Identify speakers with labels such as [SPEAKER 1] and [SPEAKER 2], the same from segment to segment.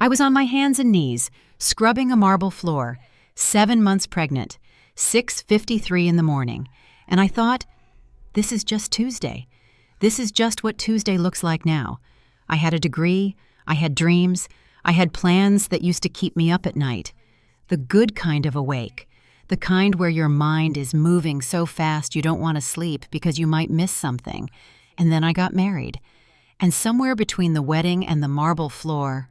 [SPEAKER 1] I was on my hands and knees, scrubbing a marble floor, 7 months pregnant, 6:53 in the morning, and I thought, this is just Tuesday. This is just what Tuesday looks like now. I had a degree, I had dreams, I had plans that used to keep me up at night. The good kind of awake, the kind where your mind is moving so fast you don't want to sleep because you might miss something. And then I got married. And somewhere between the wedding and the marble floor,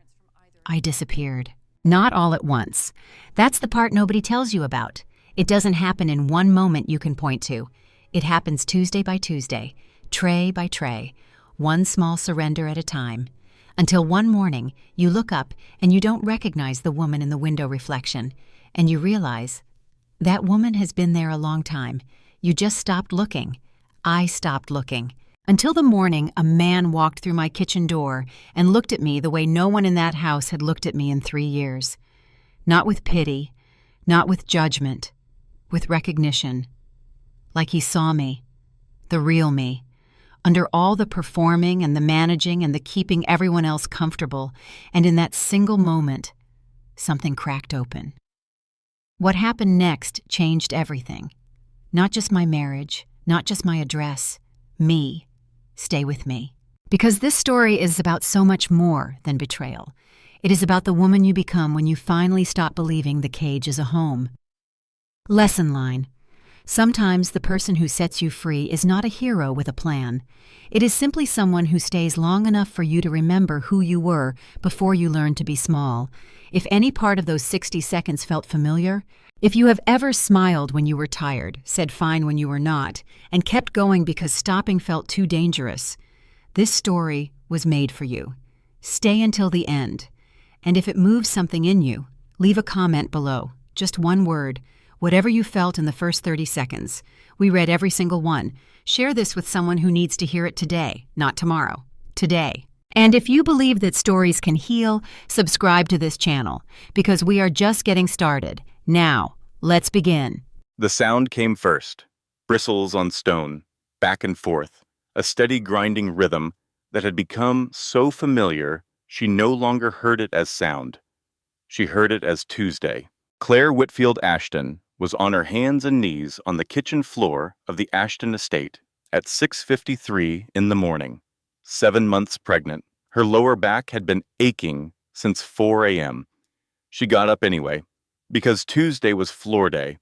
[SPEAKER 1] I disappeared. Not all at once. That's the part nobody tells you about. It doesn't happen in one moment you can point to. It happens Tuesday by Tuesday, tray by tray, one small surrender at a time. Until one morning, you look up and you don't recognize the woman in the window reflection, and you realize that woman has been there a long time. You just stopped looking. I stopped looking. Until the morning, a man walked through my kitchen door and looked at me the way no one in that house had looked at me in 3 years. Not with pity, not with judgment, with recognition. Like he saw me, the real me. Under all the performing and the managing and the keeping everyone else comfortable, and in that single moment, something cracked open. What happened next changed everything. Not just my marriage, not just my address, me. Stay with me. Because this story is about so much more than betrayal. It is about the woman you become when you finally stop believing the cage is a home. Lesson line. Sometimes the person who sets you free is not a hero with a plan. It is simply someone who stays long enough for you to remember who you were before you learned to be small. If any part of those 60 seconds felt familiar, if you have ever smiled when you were tired, said fine when you were not, and kept going because stopping felt too dangerous, this story was made for you. Stay until the end. And if it moves something in you, leave a comment below. Just one word. Whatever you felt in the first 30 seconds. We read every single one. Share this with someone who needs to hear it today, not tomorrow. Today. And if you believe that stories can heal, subscribe to this channel, because we are just getting started. Now, let's begin.
[SPEAKER 2] The sound came first. Bristles on stone, back and forth, a steady grinding rhythm that had become so familiar she no longer heard it as sound. She heard it as Tuesday. Claire Whitfield Ashton was on her hands and knees on the kitchen floor of the Ashton estate at 6:53 in the morning. 7 months pregnant. Her lower back had been aching since 4 a.m. She got up anyway. Because Tuesday was floor day,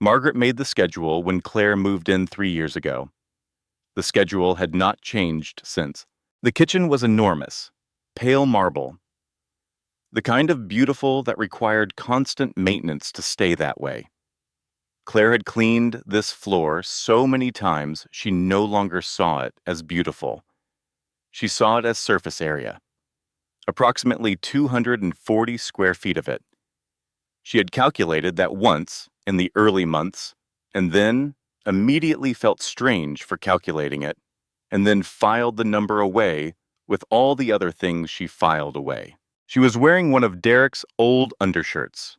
[SPEAKER 2] Margaret made the schedule when Claire moved in 3 years ago. The schedule had not changed since. The kitchen was enormous, pale marble. The kind of beautiful that required constant maintenance to stay that way. Claire had cleaned this floor so many times she no longer saw it as beautiful. She saw it as surface area. Approximately 240 square feet of it. She had calculated that once in the early months, and then immediately felt strange for calculating it, and then filed the number away with all the other things she filed away. She was wearing one of Derek's old undershirts.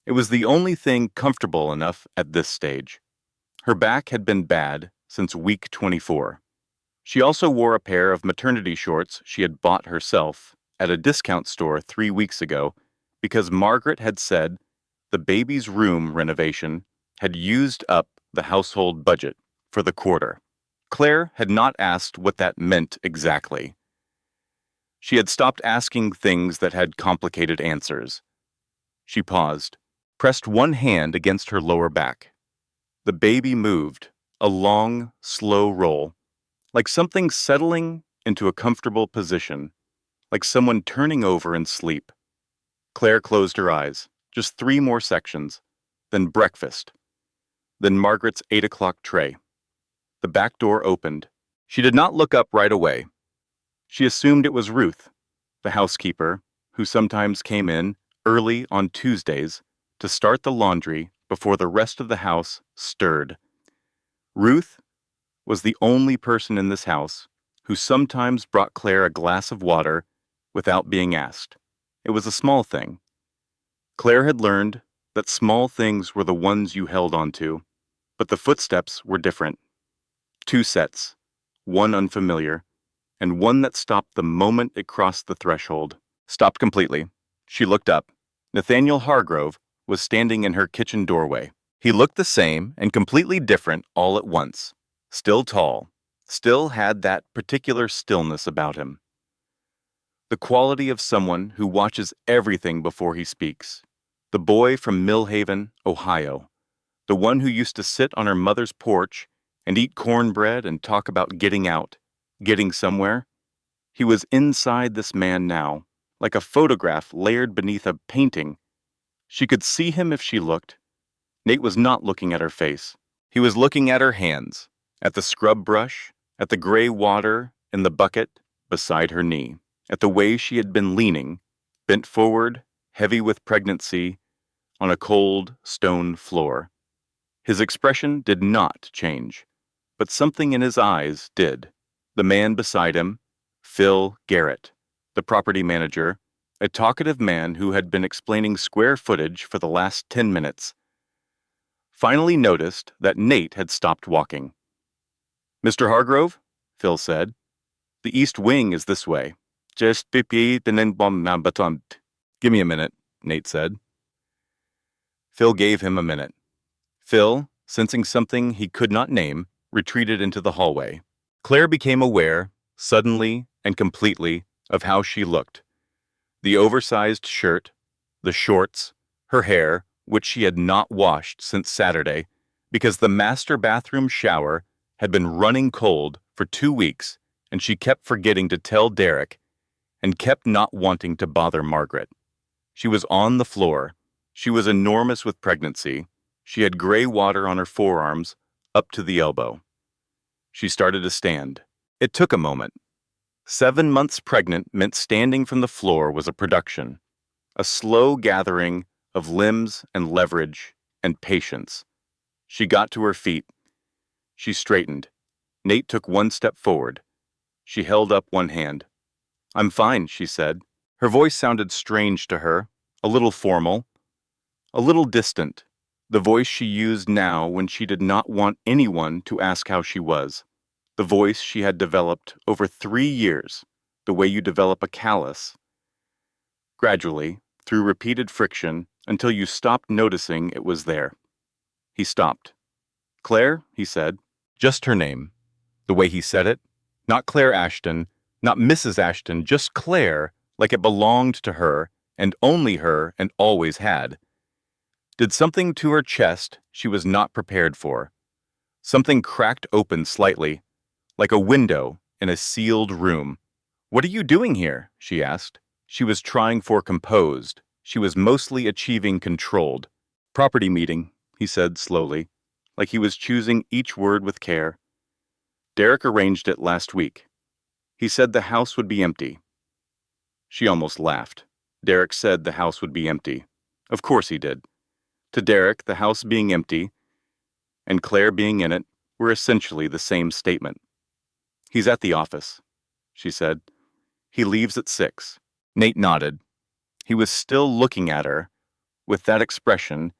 [SPEAKER 2] It was the only thing comfortable enough at this stage. Her back had been bad since week 24. She also wore a pair of maternity shorts she had bought herself at a discount store 3 weeks ago because Margaret had said the baby's room renovation had used up the household budget for the quarter. Claire had not asked what that meant exactly. She had stopped asking things that had complicated answers. She paused, pressed one hand against her lower back. The baby moved, a long, slow roll, like something settling into a comfortable position, like someone turning over in sleep. Claire closed her eyes, just 3 more sections, then breakfast, then Margaret's 8 o'clock tray. The back door opened. She did not look up right away. She assumed it was Ruth, the housekeeper, who sometimes came in early on Tuesdays to start the laundry before the rest of the house stirred. Ruth was the only person in this house who sometimes brought Claire a glass of water without being asked. It was a small thing. Claire had learned that small things were the ones you held onto, but the footsteps were different. 2 sets, one unfamiliar, and one that stopped the moment it crossed the threshold. Stopped completely, She looked up. Nathaniel Hargrove was standing in her kitchen doorway. He looked the same and completely different all at once. Still tall, still had that particular stillness about him. The quality of someone who watches everything before he speaks. The boy from Millhaven, Ohio. The one who used to sit on her mother's porch and eat cornbread and talk about getting out, getting somewhere. He was inside this man now, like a photograph layered beneath a painting. She could see him if she looked. Nate was not looking at her face. He was looking at her hands, at the scrub brush, at the gray water in the bucket beside her knee, at the way she had been leaning, bent forward, heavy with pregnancy, on a cold stone floor. His expression did not change, but something in his eyes did. The man beside him, Phil Garrett, the property manager, a talkative man who had been explaining square footage for the last 10 minutes, finally noticed that Nate had stopped walking. "Mr. Hargrove," Phil said, "the east wing is this way. Just pipi baton." "Give me a minute," Nate said. Phil gave him a minute. Phil, sensing something he could not name, retreated into the hallway. Claire became aware, suddenly and completely, of how she looked. The oversized shirt, the shorts, her hair, which she had not washed since Saturday, because the master bathroom shower had been running cold for 2 weeks, and she kept forgetting to tell Derek, and kept not wanting to bother Margaret. She was on the floor. She was enormous with pregnancy. She had gray water on her forearms, up to the elbow. She started to stand. It took a moment. 7 months pregnant meant standing from the floor was a production, a slow gathering of limbs and leverage and patience. She got to her feet. She straightened. Nate took one step forward. She held up one hand. "I'm fine," she said. Her voice sounded strange to her, a little formal, a little distant, the voice she used now when she did not want anyone to ask how she was, the voice she had developed over 3 years, the way you develop a callus. Gradually, through repeated friction, until you stopped noticing it was there. He stopped. "Claire," he said, just her name. The way he said it, not Claire Ashton, not Mrs. Ashton, just Claire, like it belonged to her, and only her, and always had. Did something to her chest she was not prepared for. Something cracked open slightly, like a window in a sealed room. "What are you doing here?" she asked. She was trying for composed. She was mostly achieving controlled. "Property meeting," he said slowly, like he was choosing each word with care. "Derek arranged it last week. He said the house would be empty." She almost laughed. Derek said the house would be empty. Of course he did. To Derek, the house being empty and Claire being in it were essentially the same statement. "He's at the office," she said. "He leaves at 6. Nate nodded. He was still looking at her, with that expression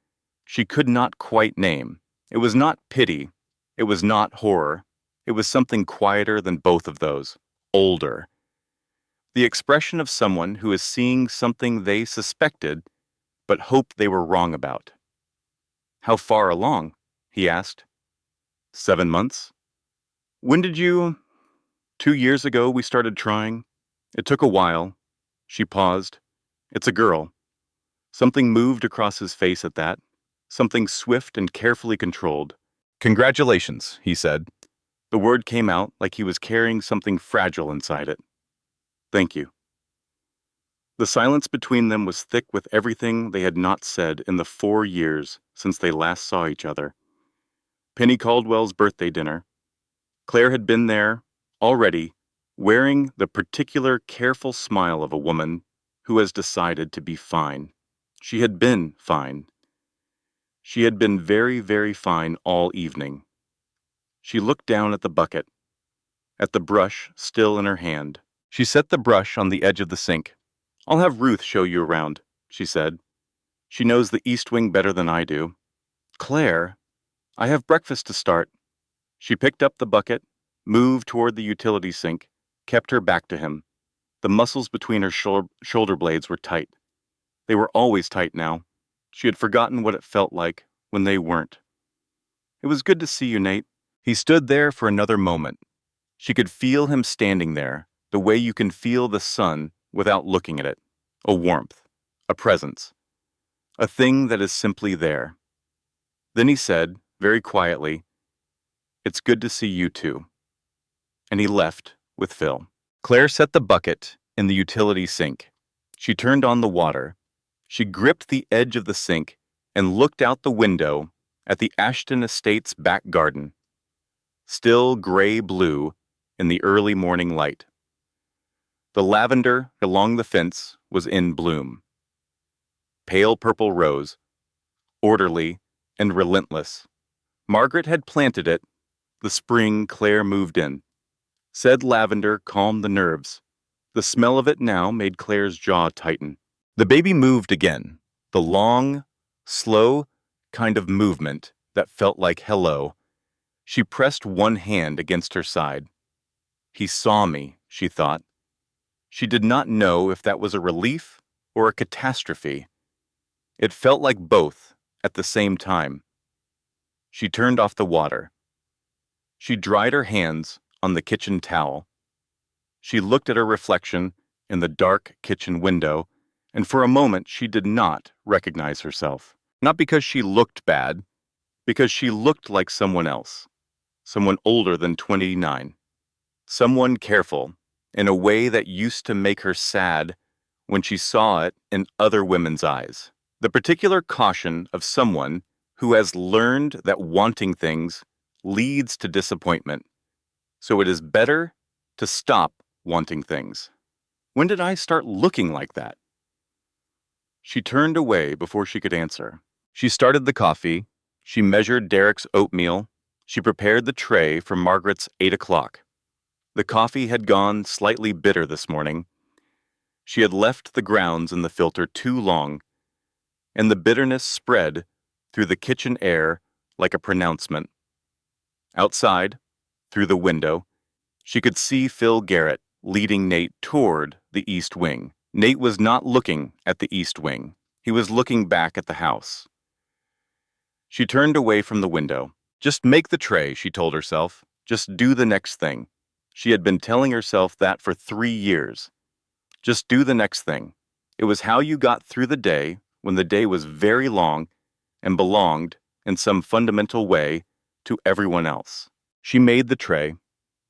[SPEAKER 2] she could not quite name. It was not pity. It was not horror. It was something quieter than both of those. Older. The expression of someone who is seeing something they suspected, but hoped they were wrong about. "How far along?" he asked. 7 months. "When did you—" 2 years ago we started trying. It took a while." She paused. "It's a girl." Something moved across his face at that. Something swift and carefully controlled. "Congratulations," he said. The word came out like he was carrying something fragile inside it. "Thank you." The silence between them was thick with everything they had not said in the 4 years since they last saw each other. Penny Caldwell's birthday dinner. Claire had been there, already, wearing the particular careful smile of a woman who has decided to be fine. She had been fine. She had been very, very fine all evening. She looked down at the bucket, at the brush still in her hand. She set the brush on the edge of the sink. "I'll have Ruth show you around," she said. "She knows the East Wing better than I do." "Claire, I have breakfast to start." She picked up the bucket, moved toward the utility sink, kept her back to him. The muscles between her shoulder blades were tight. They were always tight now. She had forgotten what it felt like when they weren't. It was good to see you, Nate. He stood there for another moment. She could feel him standing there, the way you can feel the sun without looking at it. A warmth, a presence, a thing that is simply there. Then he said, very quietly, "It's good to see you too." And he left with Phil. Claire set the bucket in the utility sink. She turned on the water. She gripped the edge of the sink and looked out the window at the Ashton Estates back garden, still gray-blue in the early morning light. The lavender along the fence was in bloom. Pale purple rose, orderly and relentless. Margaret had planted it the spring Claire moved in. Said lavender calmed the nerves. The smell of it now made Claire's jaw tighten. The baby moved again, the long, slow kind of movement that felt like hello. She pressed one hand against her side. He saw me, she thought. She did not know if that was a relief or a catastrophe. It felt like both at the same time. She turned off the water. She dried her hands on the kitchen towel. She looked at her reflection in the dark kitchen window, and for a moment she did not recognize herself. Not because she looked bad, because she looked like someone else, someone older than 29, someone careful in a way that used to make her sad when she saw it in other women's eyes. The particular caution of someone who has learned that wanting things leads to disappointment, so it is better to stop wanting things. When did I start looking like that? She turned away before she could answer. She started the coffee. She measured Derek's oatmeal. She prepared the tray for Margaret's 8 o'clock. The coffee had gone slightly bitter this morning. She had left the grounds in the filter too long, and the bitterness spread through the kitchen air like a pronouncement. Outside, through the window, she could see Phil Garrett leading Nate toward the east wing. Nate was not looking at the east wing. He was looking back at the house. She turned away from the window. Just make the tray, she told herself. Just do the next thing. She had been telling herself that for 3 years. Just do the next thing. It was how you got through the day when the day was very long and belonged, in some fundamental way, to everyone else. She made the tray.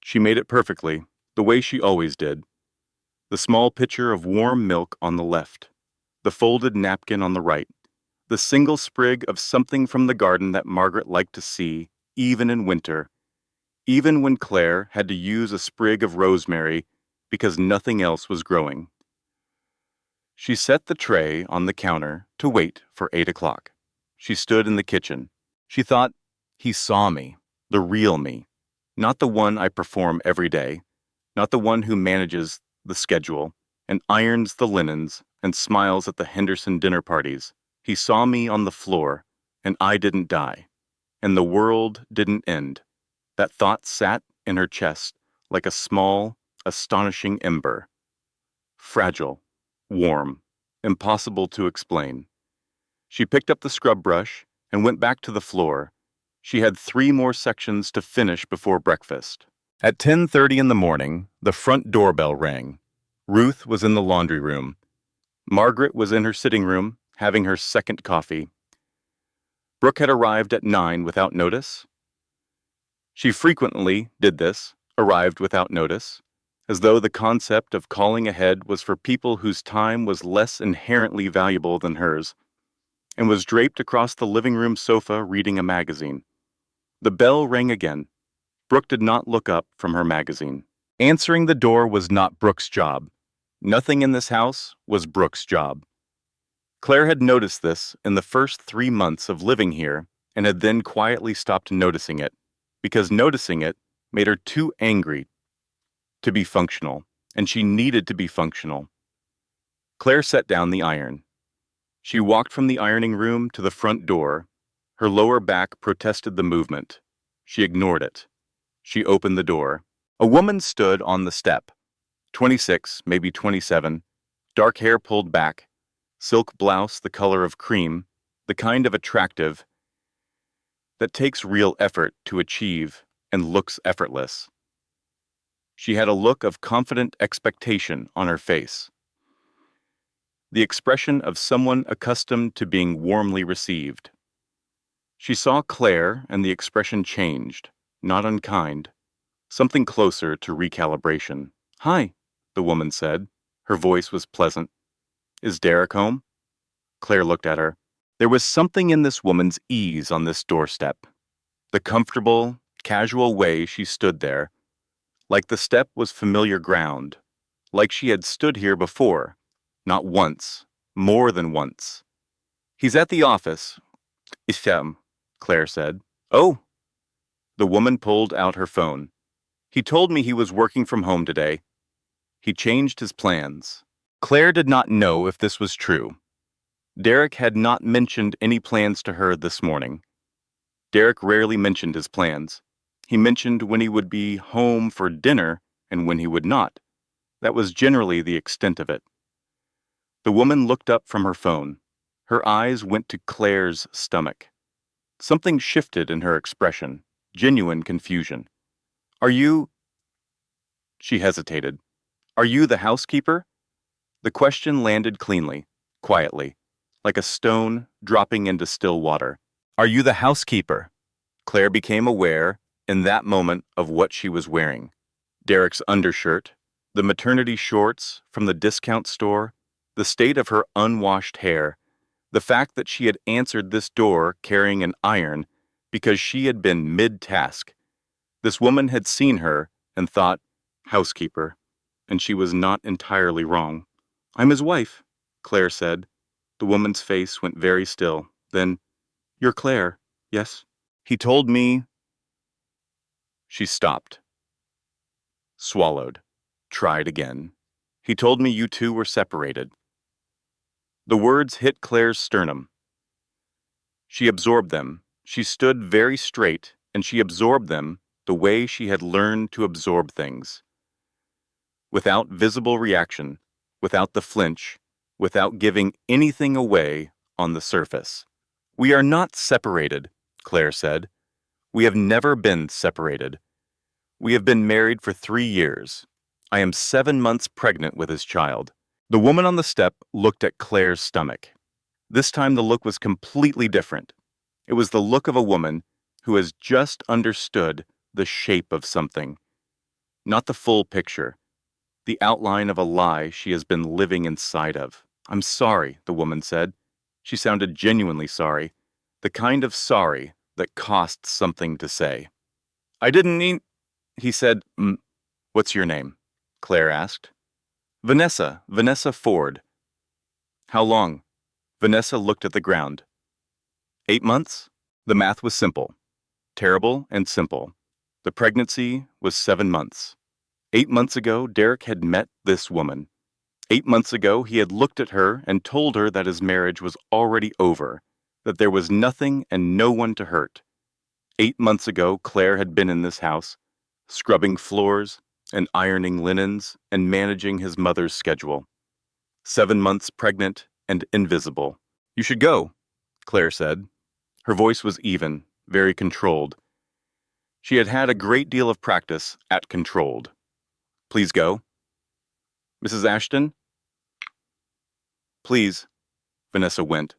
[SPEAKER 2] She made it perfectly, the way she always did. The small pitcher of warm milk on the left, the folded napkin on the right, the single sprig of something from the garden that Margaret liked to see, even in winter, even when Claire had to use a sprig of rosemary because nothing else was growing. She set the tray on the counter to wait for 8 o'clock. She stood in the kitchen. She thought, he saw me, the real me, not the one I perform every day, not the one who manages the schedule and irons the linens and smiles at the Henderson dinner parties. He saw me on the floor, and I didn't die, and the world didn't end. That thought sat in her chest like a small, astonishing ember. Fragile, warm, impossible to explain. She picked up the scrub brush and went back to the floor. She had 3 more sections to finish before breakfast. At 10:30 in the morning, the front doorbell rang. Ruth was in the laundry room. Margaret was in her sitting room, having her second coffee. Brooke had arrived at 9 without notice. She frequently did this, arrived without notice, as though the concept of calling ahead was for people whose time was less inherently valuable than hers, and was draped across the living room sofa reading a magazine. The bell rang again. Brooke did not look up from her magazine. Answering the door was not Brooke's job. Nothing in this house was Brooke's job. Claire had noticed this in the first 3 months of living here and had then quietly stopped noticing it, because noticing it made her too angry to be functional, and she needed to be functional. Claire set down the iron. She walked from the ironing room to the front door. Her lower back protested the movement. She ignored it. She opened the door. A woman stood on the step, 26, maybe 27, dark hair pulled back, silk blouse the color of cream, the kind of attractive that takes real effort to achieve and looks effortless. She had a look of confident expectation on her face, the expression of someone accustomed to being warmly received. She saw Claire and the expression changed, not unkind, something closer to recalibration. "Hi," the woman said. Her voice was pleasant. "Is Derek home?" Claire looked at her. There was something in this woman's ease on this doorstep. The comfortable, casual way she stood there, like the step was familiar ground, like she had stood here before, not once, more than once. "He's at the office, Isham," Claire said. "Oh." The woman pulled out her phone. "He told me he was working from home today. He changed his plans." Claire did not know if this was true. Derek had not mentioned any plans to her this morning. Derek rarely mentioned his plans. He mentioned when he would be home for dinner and when he would not. That was generally the extent of it. The woman looked up from her phone. Her eyes went to Claire's stomach. Something shifted in her expression, genuine confusion. "Are you—" She hesitated. "Are you the housekeeper?" The question landed cleanly, quietly, like a stone dropping into still water. "Are you the housekeeper?" Claire became aware, in that moment, of what she was wearing. Derek's undershirt, the maternity shorts from the discount store, the state of her unwashed hair, the fact that she had answered this door carrying an iron because she had been mid-task. This woman had seen her and thought, "Housekeeper," and she was not entirely wrong. "I'm his wife," Claire said. The woman's face went very still. Then, "You're Claire, yes?" "He told me—" She stopped, swallowed, tried again. "He told me you two were separated." The words hit Claire's sternum. She absorbed them. She stood very straight, and she absorbed them the way she had learned to absorb things. Without visible reaction, without the flinch, without giving anything away on the surface. "We are not separated," Claire said. "We have never been separated. We have been married for 3 years. I am 7 months pregnant with his child." The woman on the step looked at Claire's stomach. This time the look was completely different. It was the look of a woman who has just understood the shape of something. Not the full picture, the outline of a lie she has been living inside of. "I'm sorry," the woman said. She sounded genuinely sorry, the kind of sorry that costs something to say. "I didn't mean—" He said, "What's your name?" Claire asked. Vanessa Ford." "How long?" Vanessa looked at the ground. 8 months? The math was simple. Terrible and simple. The pregnancy was 7 months. 8 months ago, Derek had met this woman. 8 months ago, he had looked at her and told her that his marriage was already over, that there was nothing and no one to hurt. 8 months ago, Claire had been in this house, scrubbing floors and ironing linens and managing his mother's schedule. 7 months pregnant and invisible. "You should go," Claire said. Her voice was even, very controlled. She had had a great deal of practice at controlled. "Please go." "Mrs. Ashton?" "Please." Vanessa went.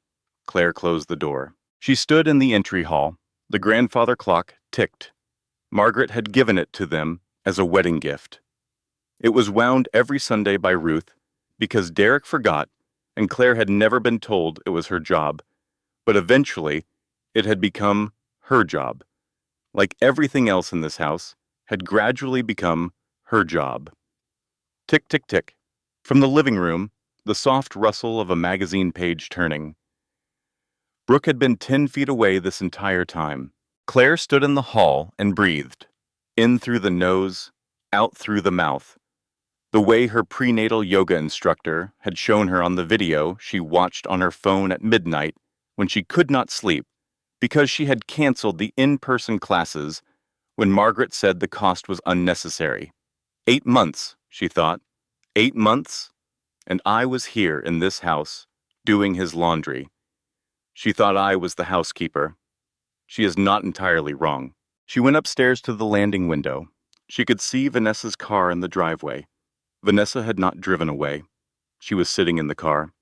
[SPEAKER 2] Claire closed the door. She stood in the entry hall. The grandfather clock ticked. Margaret had given it to them as a wedding gift. It was wound every Sunday by Ruth because Derek forgot and Claire had never been told it was her job. But eventually, it had become her job. Like everything else in this house, had gradually become her job. Tick, tick, tick. From the living room, the soft rustle of a magazine page turning. Brooke had been 10 feet away this entire time. Claire stood in the hall and breathed. In through the nose, out through the mouth. The way her prenatal yoga instructor had shown her on the video she watched on her phone at midnight when she could not sleep because she had canceled the in-person classes when Margaret said the cost was unnecessary. 8 months, she thought. 8 months? And I was here in this house, doing his laundry. She thought I was the housekeeper. She is not entirely wrong. She went upstairs to the landing window. She could see Vanessa's car in the driveway. Vanessa had not driven away. She was sitting in the car.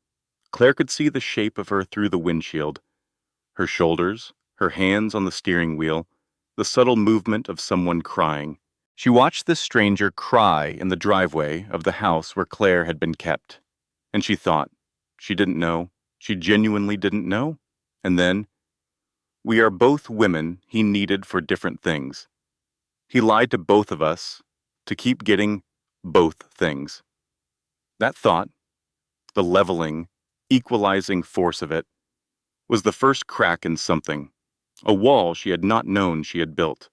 [SPEAKER 2] Claire could see the shape of her through the windshield. Her shoulders, her hands on the steering wheel, the subtle movement of someone crying. She watched this stranger cry in the driveway of the house where Claire had been kept. And she thought, she didn't know. She genuinely didn't know. And then, we are both women he needed for different things. He lied to both of us to keep getting both things. That thought, the leveling, equalizing force of it, was the first crack in something, a wall she had not known she had built,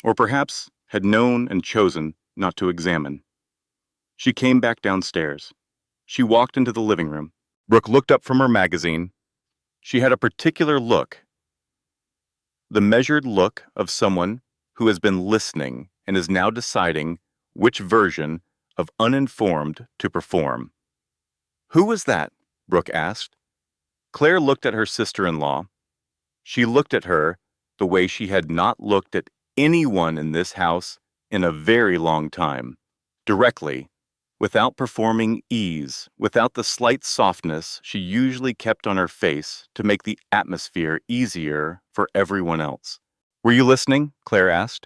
[SPEAKER 2] or perhaps had known and chosen not to examine. She came back downstairs. She walked into the living room. Brooke looked up from her magazine. She had a particular look, the measured look of someone who has been listening and is now deciding which version of uninformed to perform. "Who was that?" Brooke asked. Claire looked at her sister-in-law. She looked at her the way she had not looked at anyone in this house in a very long time, directly, without performing ease, without the slight softness she usually kept on her face to make the atmosphere easier for everyone else. "Were you listening?" Claire asked.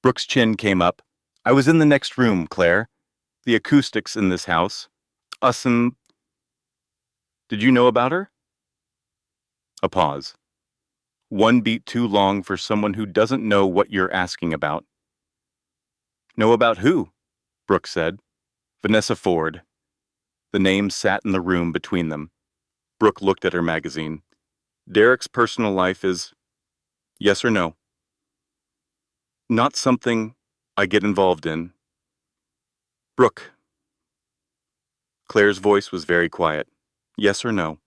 [SPEAKER 2] Brooke's chin came up. "I was in the next room, Claire. The acoustics in this house. Us and..." "Did you know about her?" A pause. One beat too long for someone who doesn't know what you're asking about. "Know about who?" Brooke said. "Vanessa Ford." The name sat in the room between them. Brooke looked at her magazine. "Derek's personal life is... yes or no?" "Not something I get involved in." "Brooke." Claire's voice was very quiet. "Yes or no?"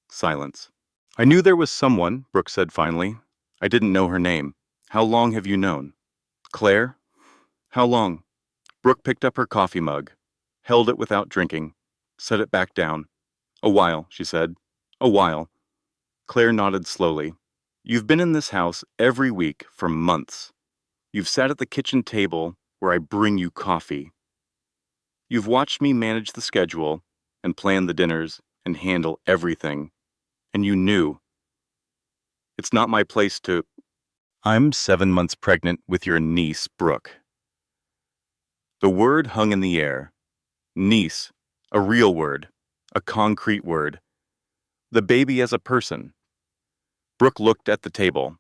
[SPEAKER 2] Silence. "I knew there was someone," Brooke said finally. "I didn't know her name. How long have you known?" "Claire? How long?" Brooke picked up her coffee mug, held it without drinking, set it back down. "A while," she said. "A while." Claire nodded slowly. "You've been in this house every week for months. You've sat at the kitchen table where I bring you coffee. You've watched me manage the schedule and plan the dinners and handle everything. And you knew. It's not my place to..." "I'm 7 months pregnant with your niece, Brooke." The word hung in the air. Niece, a real word, a concrete word. The baby as a person. Brooke looked at the table.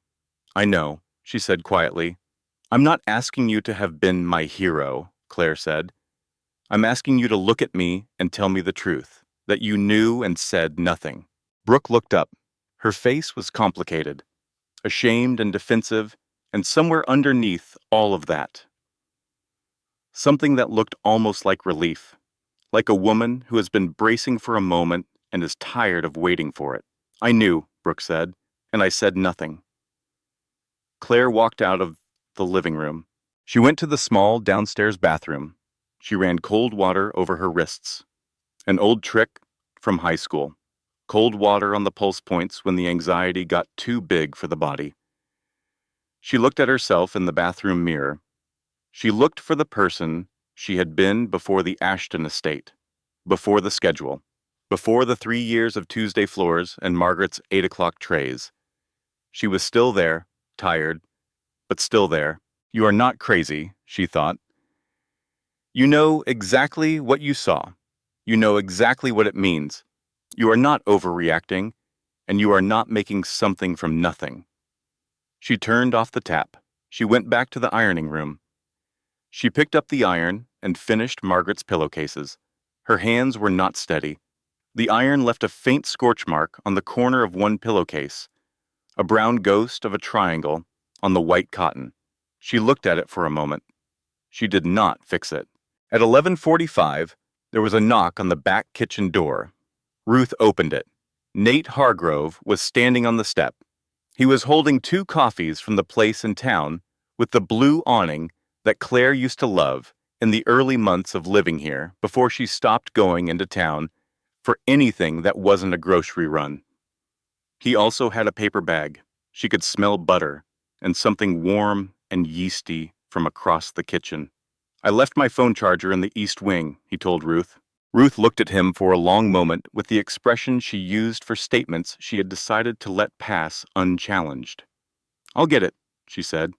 [SPEAKER 2] "I know," she said quietly. "I'm not asking you to have been my hero," Claire said. "I'm asking you to look at me and tell me the truth, that you knew and said nothing." Brooke looked up. Her face was complicated, ashamed and defensive, and somewhere underneath all of that, something that looked almost like relief, like a woman who has been bracing for a moment and is tired of waiting for it. "I knew," Brooke said, "and I said nothing." Claire walked out of the living room. She went to the small downstairs bathroom. She ran cold water over her wrists. An old trick from high school. Cold water on the pulse points when the anxiety got too big for the body. She looked at herself in the bathroom mirror. She looked for the person she had been before the Ashton estate, before the schedule, before the 3 years of Tuesday floors and Margaret's 8 o'clock trays. She was still there, tired, but still there. "You are not crazy," she thought. "You know exactly what you saw. You know exactly what it means. You are not overreacting, and you are not making something from nothing." She turned off the tap. She went back to the ironing room. She picked up the iron and finished Margaret's pillowcases. Her hands were not steady. The iron left a faint scorch mark on the corner of one pillowcase, a brown ghost of a triangle on the white cotton. She looked at it for a moment. She did not fix it. At 11:45, there was a knock on the back kitchen door. Ruth opened it. Nate Hargrove was standing on the step. He was holding 2 coffees from the place in town with the blue awning that Claire used to love in the early months of living here before she stopped going into town for anything that wasn't a grocery run. He also had a paper bag. She could smell butter and something warm and yeasty from across the kitchen. I left my phone charger in the east wing, he told Ruth. Ruth looked at him for a long moment with the expression she used for statements she had decided to let pass unchallenged. I'll get it, she said.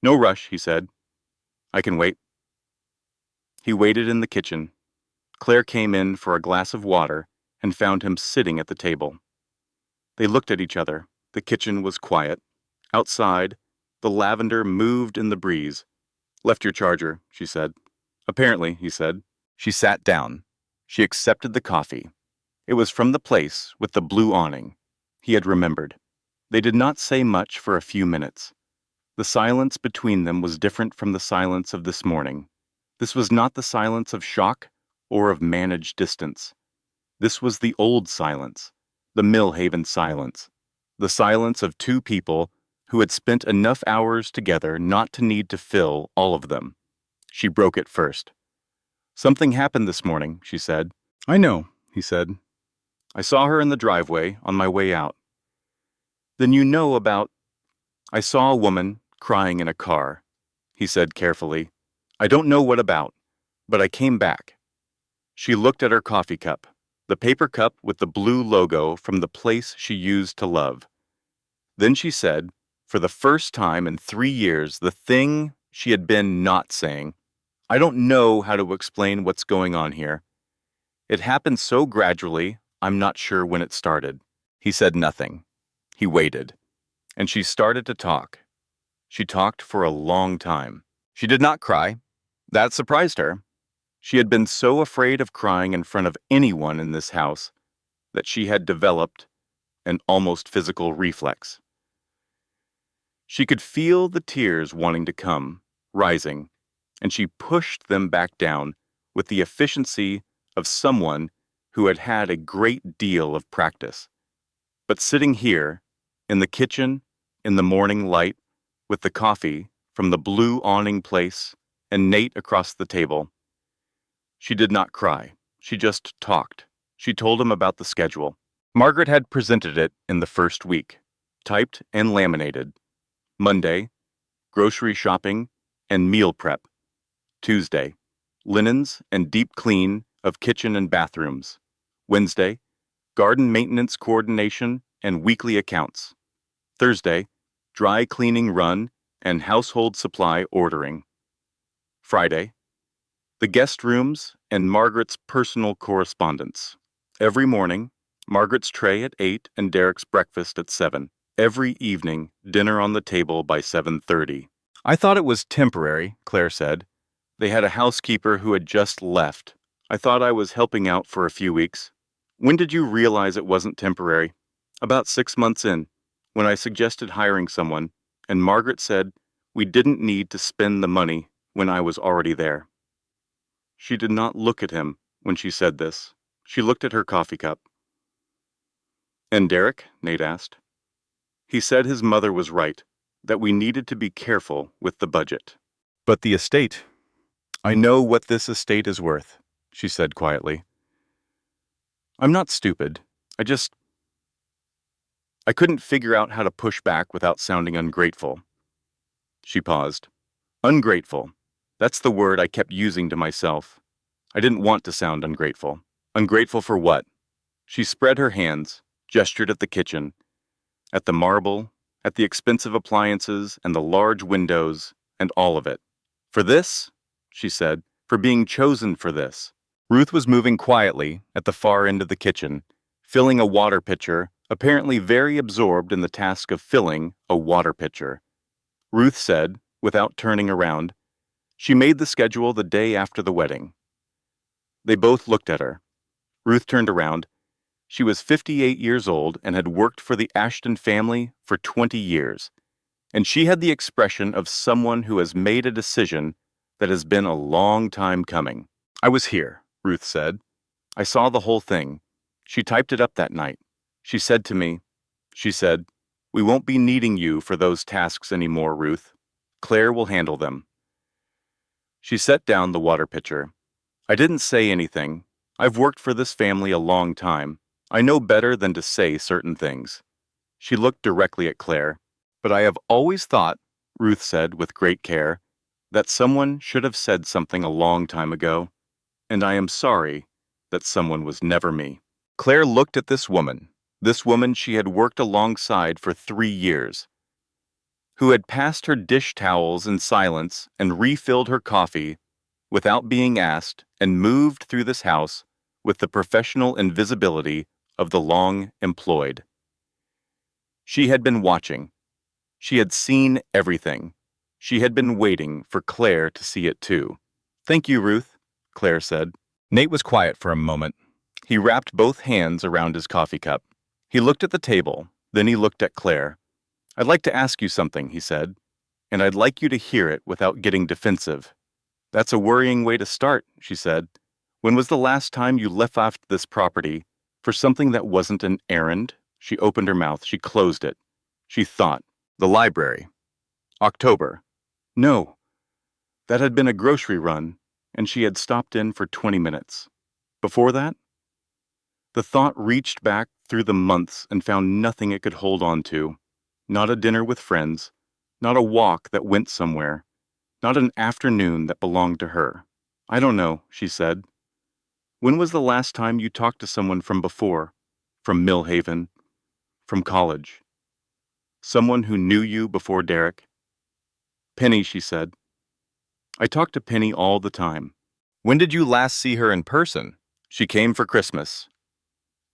[SPEAKER 2] No rush, he said. I can wait. He waited in the kitchen. Claire came in for a glass of water and found him sitting at the table. They looked at each other. The kitchen was quiet. Outside, the lavender moved in the breeze. Left your charger, she said. Apparently, he said. She sat down. She accepted the coffee. It was from the place with the blue awning. He had remembered. They did not say much for a few minutes. The silence between them was different from the silence of this morning. This was not the silence of shock or of managed distance. This was the old silence, the Millhaven silence, the silence of two people who had spent enough hours together not to need to fill all of them. She broke it first. Something happened this morning, she said. I know, he said. I saw her in the driveway on my way out. Then you know about... I saw a woman crying in a car, he said carefully. I don't know what about, but I came back. She looked at her coffee cup, the paper cup with the blue logo from the place she used to love. Then she said, for the first time in 3 years, the thing she had been not saying. I don't know how to explain what's going on here. It happened so gradually, I'm not sure when it started. He said nothing. He waited. And she started to talk. She talked for a long time. She did not cry. That surprised her. She had been so afraid of crying in front of anyone in this house that she had developed an almost physical reflex. She could feel the tears wanting to come, rising, and she pushed them back down with the efficiency of someone who had had a great deal of practice. But sitting here, in the kitchen, in the morning light, with the coffee from the blue awning place and Nate across the table, she did not cry. She just talked. She told him about the schedule. Margaret had presented it in the first week, typed and laminated. Monday, grocery shopping and meal prep. Tuesday, linens and deep clean of kitchen and bathrooms. Wednesday, garden maintenance coordination and weekly accounts. Thursday, dry cleaning run and household supply ordering. Friday, the guest rooms and Margaret's personal correspondence. Every morning, Margaret's tray at 8 and Derek's breakfast at 7. Every evening, dinner on the table by 7:30. I thought it was temporary, Claire said. They had a housekeeper who had just left. I thought I was helping out for a few weeks. When did you realize it wasn't temporary? About 6 months in, when I suggested hiring someone, and Margaret said we didn't need to spend the money when I was already there. She did not look at him when she said this. She looked at her coffee cup. And Derek? Nate asked. He said his mother was right, that we needed to be careful with the budget. But the estate... I know what this estate is worth, she said quietly. I'm not stupid. I couldn't figure out how to push back without sounding ungrateful. She paused. Ungrateful. That's the word I kept using to myself. I didn't want to sound ungrateful. Ungrateful for what? She spread her hands, gestured at the kitchen, at the marble, at the expensive appliances and the large windows, and all of it. For this, she said, for being chosen for this. Ruth was moving quietly at the far end of the kitchen, filling a water pitcher, apparently very absorbed in the task of filling a water pitcher. Ruth said, without turning around, she made the schedule the day after the wedding. They both looked at her. Ruth turned around. She was 58 years old and had worked for the Ashton family for 20 years, and she had the expression of someone who has made a decision that has been a long time coming. I was here, Ruth said. I saw the whole thing. She typed it up that night. She said to me, we won't be needing you for those tasks anymore, Ruth. Claire will handle them. She set down the water pitcher. I didn't say anything. I've worked for this family a long time. I know better than to say certain things. She looked directly at Claire. But I have always thought, Ruth said with great care, that someone should have said something a long time ago, and I am sorry that someone was never me. Claire looked at this woman she had worked alongside for 3 years, who had passed her dish towels in silence and refilled her coffee without being asked and moved through this house with the professional invisibility of the long employed. She had been watching. She had seen everything. She had been waiting for Claire to see it too. "Thank you, Ruth," Claire said. Nate was quiet for a moment. He wrapped both hands around his coffee cup. He looked at the table, then he looked at Claire. "I'd like to ask you something," he said, "and I'd like you to hear it without getting defensive." "That's a worrying way to start," she said. "When was the last time you left this property for something that wasn't an errand?" She opened her mouth. She closed it. She thought. "The library. October. No. That had been a grocery run, and she had stopped in for 20 minutes. Before that?" The thought reached back through the months and found nothing it could hold on to. Not a dinner with friends. Not a walk that went somewhere. Not an afternoon that belonged to her. "I don't know," she said. "When was the last time you talked to someone from before? From Millhaven? From college? Someone who knew you before Derek?" "Penny," she said. "I talk to Penny all the time." "When did you last see her in person?" "She came for Christmas."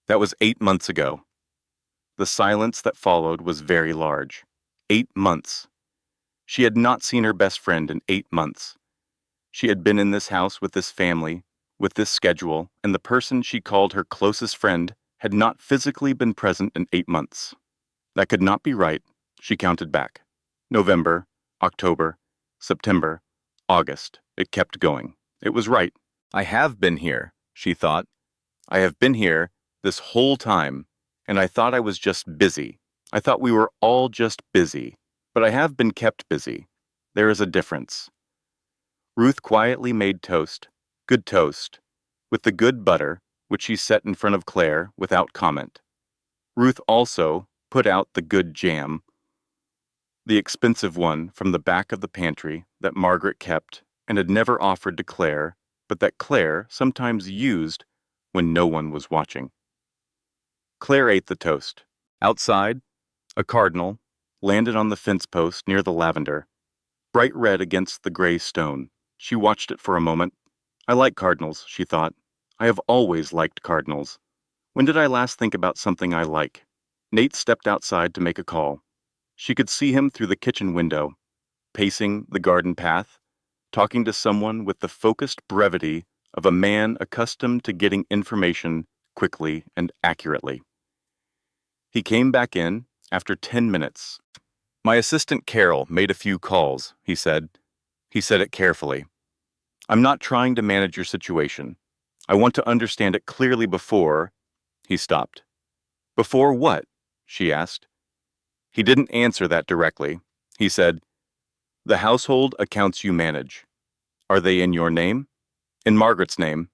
[SPEAKER 2] "That was 8 months ago." The silence that followed was very large. 8 months. She had not seen her best friend in 8 months. She had been in this house with this family, with this schedule, and the person she called her closest friend had not physically been present in 8 months. That could not be right. She counted back. November, October, September, August. It kept going. It was right. "I have been here," she thought. "I have been here this whole time, and I thought I was just busy. I thought we were all just busy. But I have been kept busy. There is a difference." Ruth quietly made toast, good toast, with the good butter, which she set in front of Claire without comment. Ruth also put out the good jam, the expensive one from the back of the pantry that Margaret kept and had never offered to Claire, but that Claire sometimes used when no one was watching. Claire ate the toast. Outside, a cardinal landed on the fence post near the lavender, bright red against the gray stone. She watched it for a moment. "I like cardinals," she thought. "I have always liked cardinals. When did I last think about something I like?" Nate stepped outside to make a call. She could see him through the kitchen window, pacing the garden path, talking to someone with the focused brevity of a man accustomed to getting information quickly and accurately. He came back in after 10 minutes. "My assistant Carol made a few calls," he said. He said it carefully. "I'm not trying to manage your situation. I want to understand it clearly before—" He stopped. "Before what?" she asked. He didn't answer that directly. He said, "The household accounts you manage. Are they in your name?" "In Margaret's name.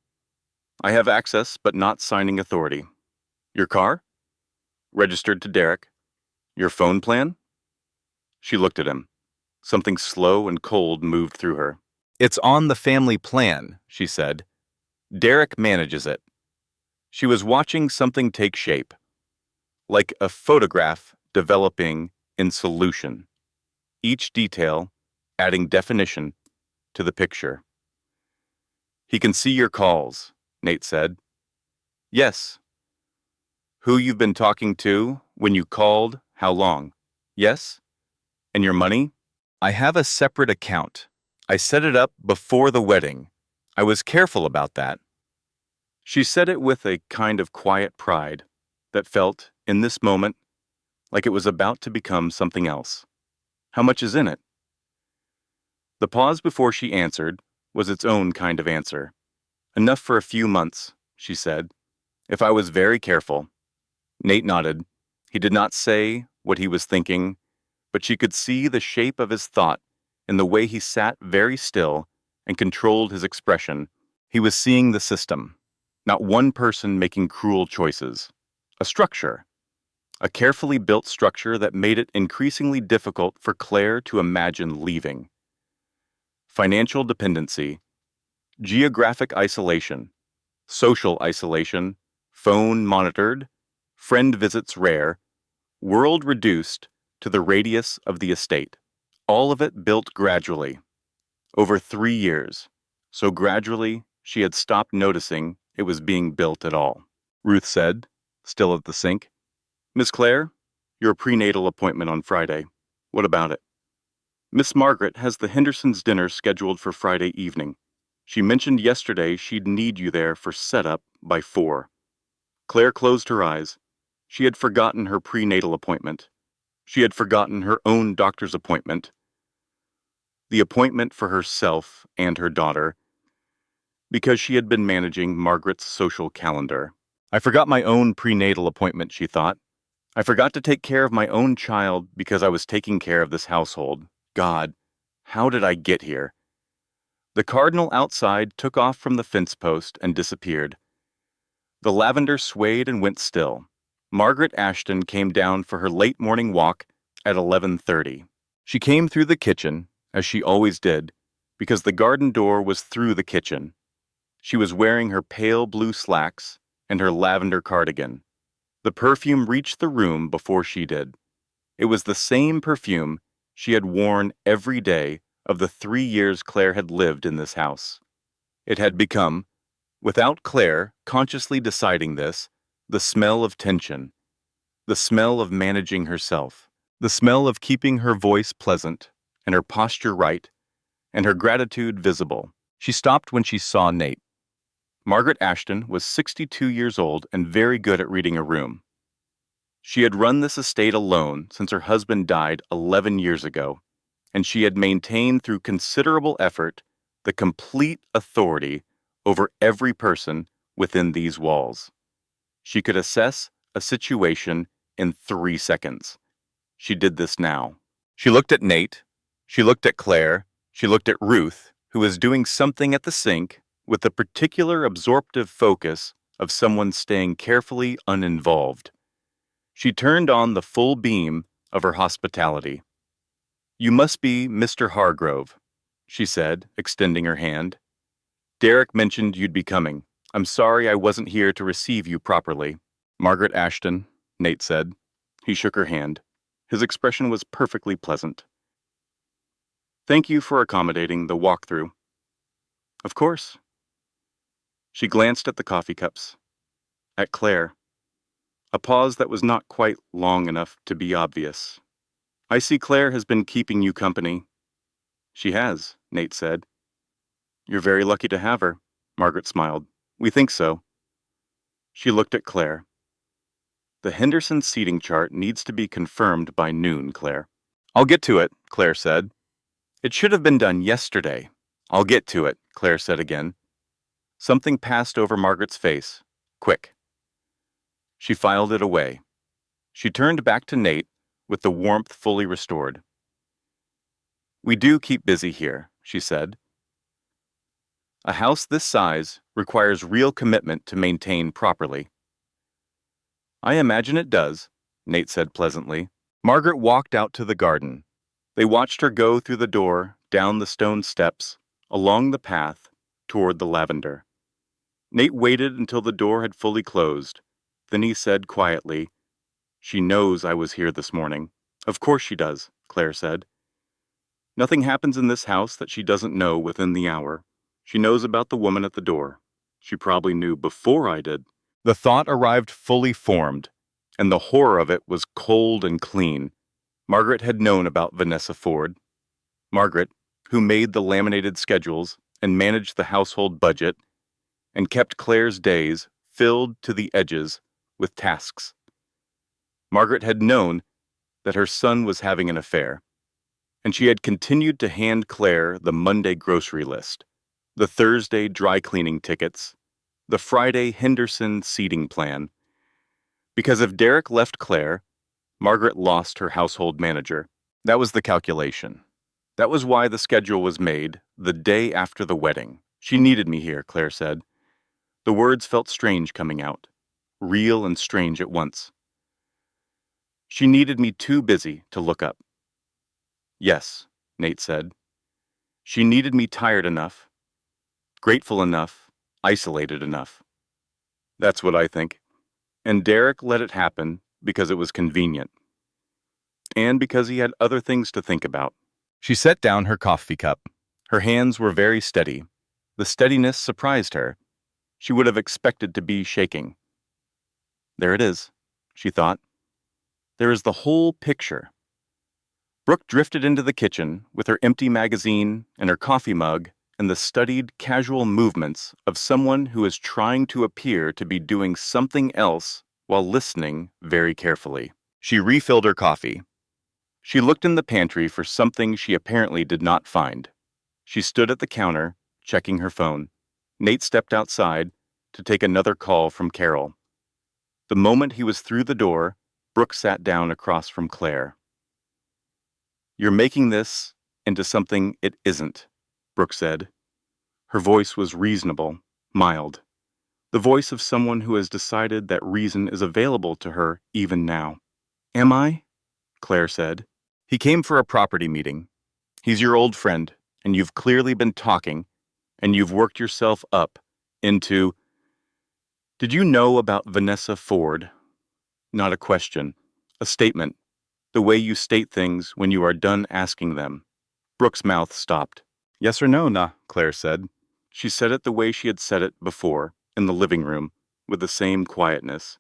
[SPEAKER 2] I have access but not signing authority." "Your car?" "Registered to Derek." "Your phone plan?" She looked at him. Something slow and cold moved through her. "It's on the family plan," she said. "Derek manages it." She was watching something take shape, like a photograph developing in solution, each detail adding definition to the picture. "He can see your calls," Nate said. "Yes." "Who you've been talking to, when you called, how long?" "Yes." "And your money?" "I have a separate account. I set it up before the wedding. I was careful about that." She said it with a kind of quiet pride that felt, in this moment, like it was about to become something else. "How much is in it?" The pause before she answered was its own kind of answer. "Enough for a few months," she said, "if I was very careful." Nate nodded. He did not say what he was thinking, but she could see the shape of his thought in the way he sat very still and controlled his expression. He was seeing the system. Not one person making cruel choices. A structure. A carefully built structure that made it increasingly difficult for Claire to imagine leaving. Financial dependency. Geographic isolation. Social isolation. Phone monitored. Friend visits rare. World reduced to the radius of the estate. All of it built gradually, over 3 years. So gradually, she had stopped noticing it was being built at all. Ruth said, still at the sink. Miss Claire, your prenatal appointment on Friday. What about it? Miss Margaret has the Hendersons' dinner scheduled for Friday evening. She mentioned yesterday she'd need you there for setup by 4. Claire closed her eyes. She had forgotten her prenatal appointment. She had forgotten her own doctor's appointment. The appointment for herself and her daughter, because she had been managing Margaret's social calendar. I forgot my own prenatal appointment, she thought. I forgot to take care of my own child because I was taking care of this household. God, how did I get here? The cardinal outside took off from the fence post and disappeared. The lavender swayed and went still. Margaret Ashton came down for her late morning walk at 11:30. She came through the kitchen, as she always did, because the garden door was through the kitchen. She was wearing her pale blue slacks and her lavender cardigan. The perfume reached the room before she did. It was the same perfume she had worn every day of the 3 years Claire had lived in this house. It had become, without Claire consciously deciding this, the smell of tension, the smell of managing herself, the smell of keeping her voice pleasant and her posture right and her gratitude visible. She stopped when she saw Nate. Margaret Ashton was 62 years old and very good at reading a room. She had run this estate alone since her husband died 11 years ago, and she had maintained through considerable effort the complete authority over every person within these walls. She could assess a situation in 3 seconds. She did this now. She looked at Nate, she looked at Claire, she looked at Ruth, who was doing something at the sink with the particular absorptive focus of someone staying carefully uninvolved. She turned on the full beam of her hospitality. You must be Mr. Hargrove, she said, extending her hand. Derek mentioned you'd be coming. I'm sorry I wasn't here to receive you properly. Margaret Ashton, Nate said. He shook her hand. His expression was perfectly pleasant. Thank you for accommodating the walkthrough. Of course. She glanced at the coffee cups. At Claire. A pause that was not quite long enough to be obvious. I see Claire has been keeping you company. She has, Nate said. You're very lucky to have her, Margaret smiled. We think so. She looked at Claire. The Henderson seating chart needs to be confirmed by noon, Claire. I'll get to it, Claire said. It should have been done yesterday. I'll get to it, Claire said again. Something passed over Margaret's face. Quick. She filed it away. She turned back to Nate with the warmth fully restored. We do keep busy here, she said. A house this size requires real commitment to maintain properly. I imagine it does, Nate said pleasantly. Margaret walked out to the garden. They watched her go through the door, down the stone steps, along the path, toward the lavender. Nate waited until the door had fully closed. Then he said quietly, She knows I was here this morning. Of course she does, Claire said. Nothing happens in this house that she doesn't know within the hour. She knows about the woman at the door. She probably knew before I did. The thought arrived fully formed, and the horror of it was cold and clean. Margaret had known about Vanessa Ford. Margaret, who made the laminated schedules and managed the household budget, and kept Claire's days filled to the edges with tasks. Margaret had known that her son was having an affair, and she had continued to hand Claire the Monday grocery list, the Thursday dry cleaning tickets, the Friday Henderson seating plan. Because if Derek left Claire, Margaret lost her household manager. That was the calculation. That was why the schedule was made the day after the wedding. She needed me here, Claire said. The words felt strange coming out, real and strange at once. She needed me too busy to look up. Yes, Nate said. She needed me tired enough, grateful enough, isolated enough. That's what I think. And Derek let it happen because it was convenient. And because he had other things to think about. She set down her coffee cup. Her hands were very steady. The steadiness surprised her. She would have expected to be shaking. There it is, she thought. There is the whole picture. Brooke drifted into the kitchen with her empty magazine and her coffee mug and the studied, casual movements of someone who is trying to appear to be doing something else while listening very carefully. She refilled her coffee. She looked in the pantry for something she apparently did not find. She stood at the counter, checking her phone. Nate stepped outside to take another call from Carol. The moment he was through the door, Brooke sat down across from Claire. "You're making this into something it isn't," Brooke said. Her voice was reasonable, mild. The voice of someone who has decided that reason is available to her even now. "Am I?" Claire said. "He came for a property meeting. He's your old friend, and you've clearly been talking, and you've worked yourself up into... Did you know about Vanessa Ford?" Not a question, a statement, the way you state things when you are done asking them. Brooke's mouth stopped. "Yes or no, nah," Claire said. She said it the way she had said it before, in the living room, with the same quietness.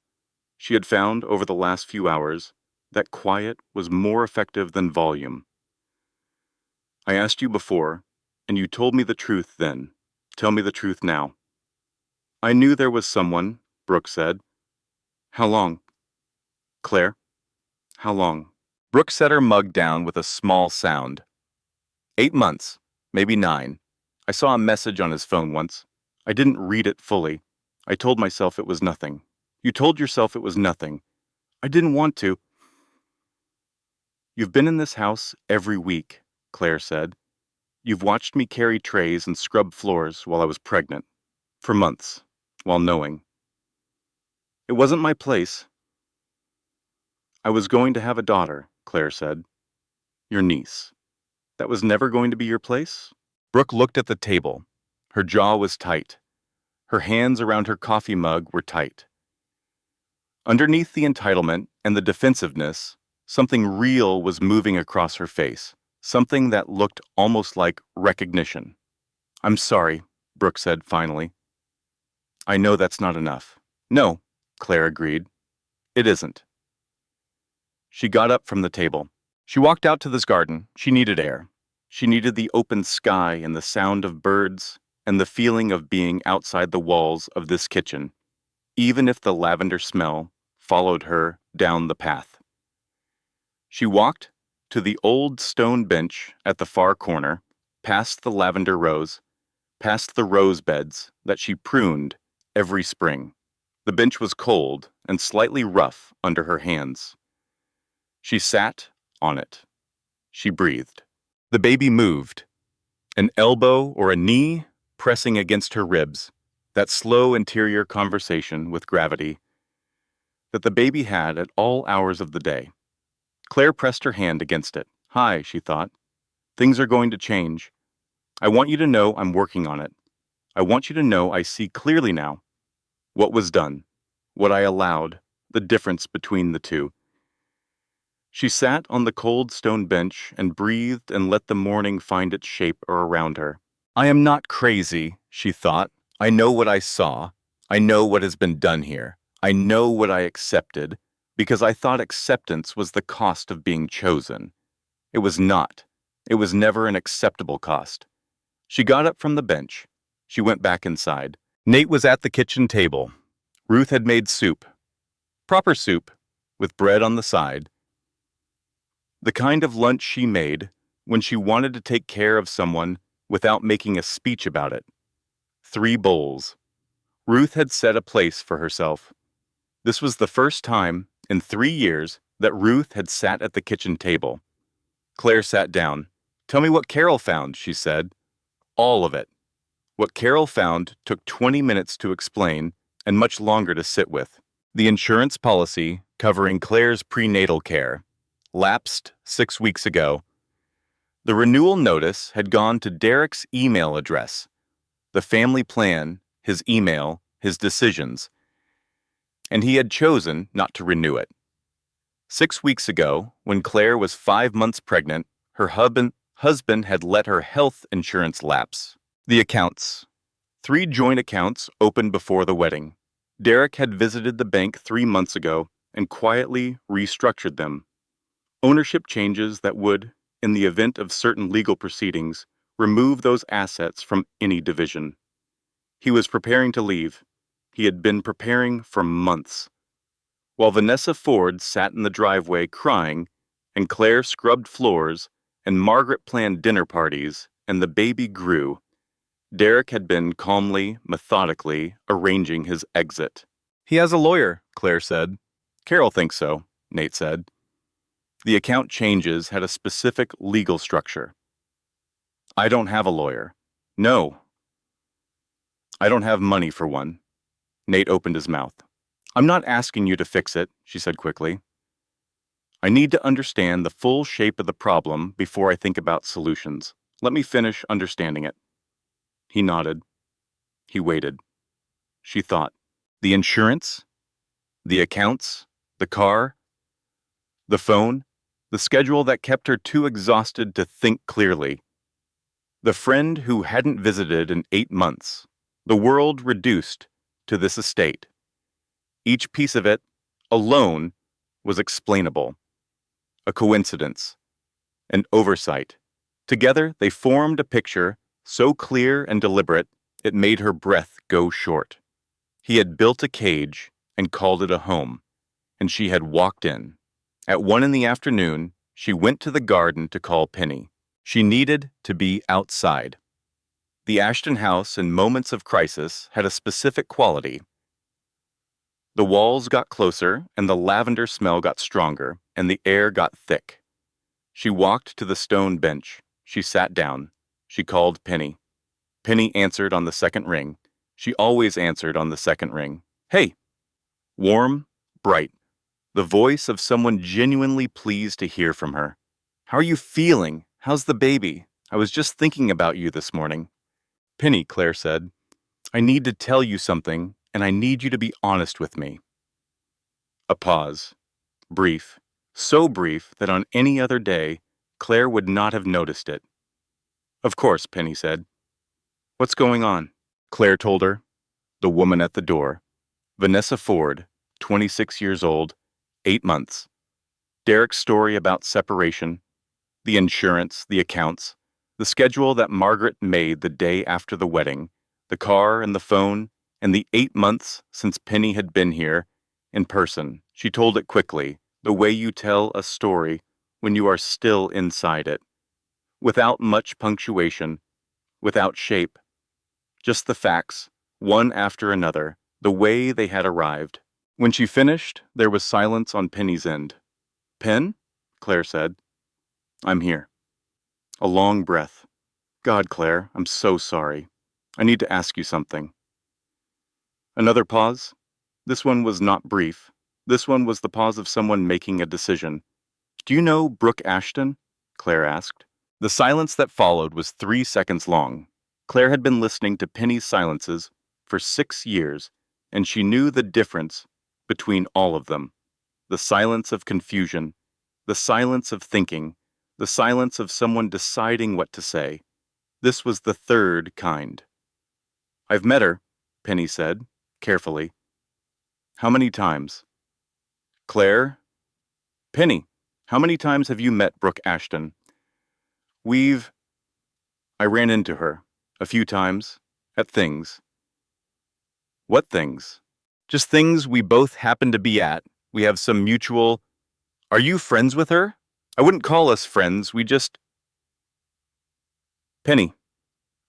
[SPEAKER 2] She had found, over the last few hours, that quiet was more effective than volume. "I asked you before, and you told me the truth then. Tell me the truth now." "I knew there was someone," Brooke said. "How long?" "Claire, how long?" Brooke set her mug down with a small sound. 8 months, maybe 9. I saw a message on his phone once. I didn't read it fully. I told myself it was nothing. You told yourself it was nothing. I didn't want to. "You've been in this house every week," Claire said. "You've watched me carry trays and scrub floors while I was pregnant. For months, while knowing. It wasn't my place." "I was going to have a daughter," Claire said. "Your niece. That was never going to be your place?" Brooke looked at the table. Her jaw was tight. Her hands around her coffee mug were tight. Underneath the entitlement and the defensiveness, something real was moving across her face, something that looked almost like recognition. "I'm sorry," Brooke said finally. "I know that's not enough." "No," Claire agreed. "It isn't." She got up from the table. She walked out to this garden. She needed air. She needed the open sky and the sound of birds and the feeling of being outside the walls of this kitchen, even if the lavender smell followed her down the path. She walked to the old stone bench at the far corner, past the lavender rose, past the rose beds that she pruned every spring. The bench was cold and slightly rough under her hands. She sat on it. She breathed. The baby moved, an elbow or a knee pressing against her ribs, that slow interior conversation with gravity that the baby had at all hours of the day. Claire pressed her hand against it. "Hi," she thought. "Things are going to change. I want you to know I'm working on it. I want you to know I see clearly now what was done, what I allowed, the difference between the two." She sat on the cold stone bench and breathed and let the morning find its shape around her. "I am not crazy," she thought. "I know what I saw. I know what has been done here. I know what I accepted, because I thought acceptance was the cost of being chosen. It was not. It was never an acceptable cost." She got up from the bench. She went back inside. Nate was at the kitchen table. Ruth had made soup. Proper soup, with bread on the side. The kind of lunch she made when she wanted to take care of someone without making a speech about it. 3 bowls. Ruth had set a place for herself. This was the first time in 3 years that Ruth had sat at the kitchen table. Claire sat down. "Tell me what Carol found," she said. "All of it." What Carol found took 20 minutes to explain and much longer to sit with. The insurance policy covering Claire's prenatal care lapsed 6 weeks ago. The renewal notice had gone to Derek's email address, the family plan, his email, his decisions, and he had chosen not to renew it. 6 weeks ago, when Claire was 5 months pregnant, her husband had let her health insurance lapse. The accounts. 3 joint accounts opened before the wedding. Derek had visited the bank 3 months ago and quietly restructured them. Ownership changes that would, in the event of certain legal proceedings, remove those assets from any division. He was preparing to leave. He had been preparing for months. While Vanessa Ford sat in the driveway crying, and Claire scrubbed floors, and Margaret planned dinner parties, and the baby grew, Derek had been calmly, methodically arranging his exit. "He has a lawyer," Claire said. "Carol thinks so," Nate said. The account changes had a specific legal structure. "I don't have a lawyer." "No. I don't have money for one." Nate opened his mouth. "I'm not asking you to fix it," she said quickly. "I need to understand the full shape of the problem before I think about solutions. Let me finish understanding it." He nodded. He waited. She thought. The insurance? The accounts? The car? The phone? The schedule that kept her too exhausted to think clearly. The friend who hadn't visited in 8 months. The world reduced to this estate. Each piece of it, alone, was explainable. A coincidence. An oversight. Together, they formed a picture so clear and deliberate, it made her breath go short. He had built a cage and called it a home, and she had walked in. At 1 p.m, she went to the garden to call Penny. She needed to be outside. The Ashton house in moments of crisis had a specific quality. The walls got closer, and the lavender smell got stronger, and the air got thick. She walked to the stone bench. She sat down. She called Penny. Penny answered on the second ring. She always answered on the second ring. "Hey!" Warm, bright. The voice of someone genuinely pleased to hear from her. "How are you feeling? How's the baby? I was just thinking about you this morning." "Penny," Claire said, "I need to tell you something, and I need you to be honest with me." A pause. Brief. So brief that on any other day, Claire would not have noticed it. "Of course," Penny said. "What's going on?" Claire told her. The woman at the door. Vanessa Ford, 26 years old, 8 months. Derek's story about separation, the insurance, the accounts, the schedule that Margaret made the day after the wedding, the car and the phone, and the 8 months since Penny had been here, in person. She told it quickly, the way you tell a story when you are still inside it. Without much punctuation, without shape. Just the facts, one after another, the way they had arrived. When she finished, there was silence on Penny's end. "Pen?" Claire said. "I'm here." A long breath. "God, Claire, I'm so sorry. I need to ask you something." Another pause. This one was not brief. This one was the pause of someone making a decision. "Do you know Brooke Ashton?" Claire asked. The silence that followed was 3 seconds long. Claire had been listening to Penny's silences for 6 years, and she knew the difference between all of them. The silence of confusion, the silence of thinking, the silence of someone deciding what to say. This was the third kind. "I've met her," Penny said, carefully. "How many times?" "Claire?" "Penny, how many times have you met Brooke Ashton?" I ran into her, a few times, at things." "What things?" "Just things we both happen to be at. We have some mutual—" "Are you friends with her?" "I wouldn't call us friends, we just—" "Penny."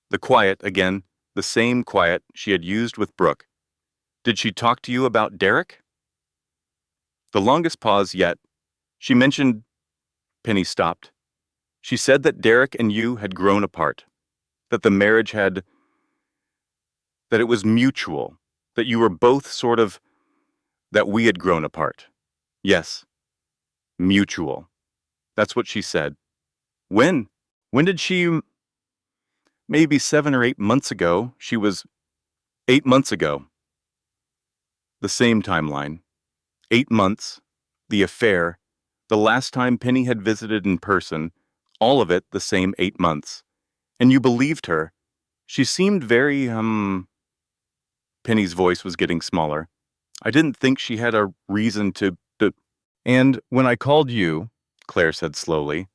[SPEAKER 2] The quiet again, the same quiet she had used with Brooke. "Did she talk to you about Derek?" The longest pause yet. "She mentioned—" Penny stopped. "She said that Derek and you had grown apart, that the marriage had—" that it was mutual, that you were both that we had grown apart. Yes, mutual. That's what she said. When? When did she? Maybe 7 or 8 months ago. 8 months ago. The same timeline. 8 months, the affair, the last time Penny had visited in person, all of it the same 8 months. And you believed her. She seemed very, Penny's voice was getting smaller. I didn't think she had a reason to. And when I called you, Claire said slowly,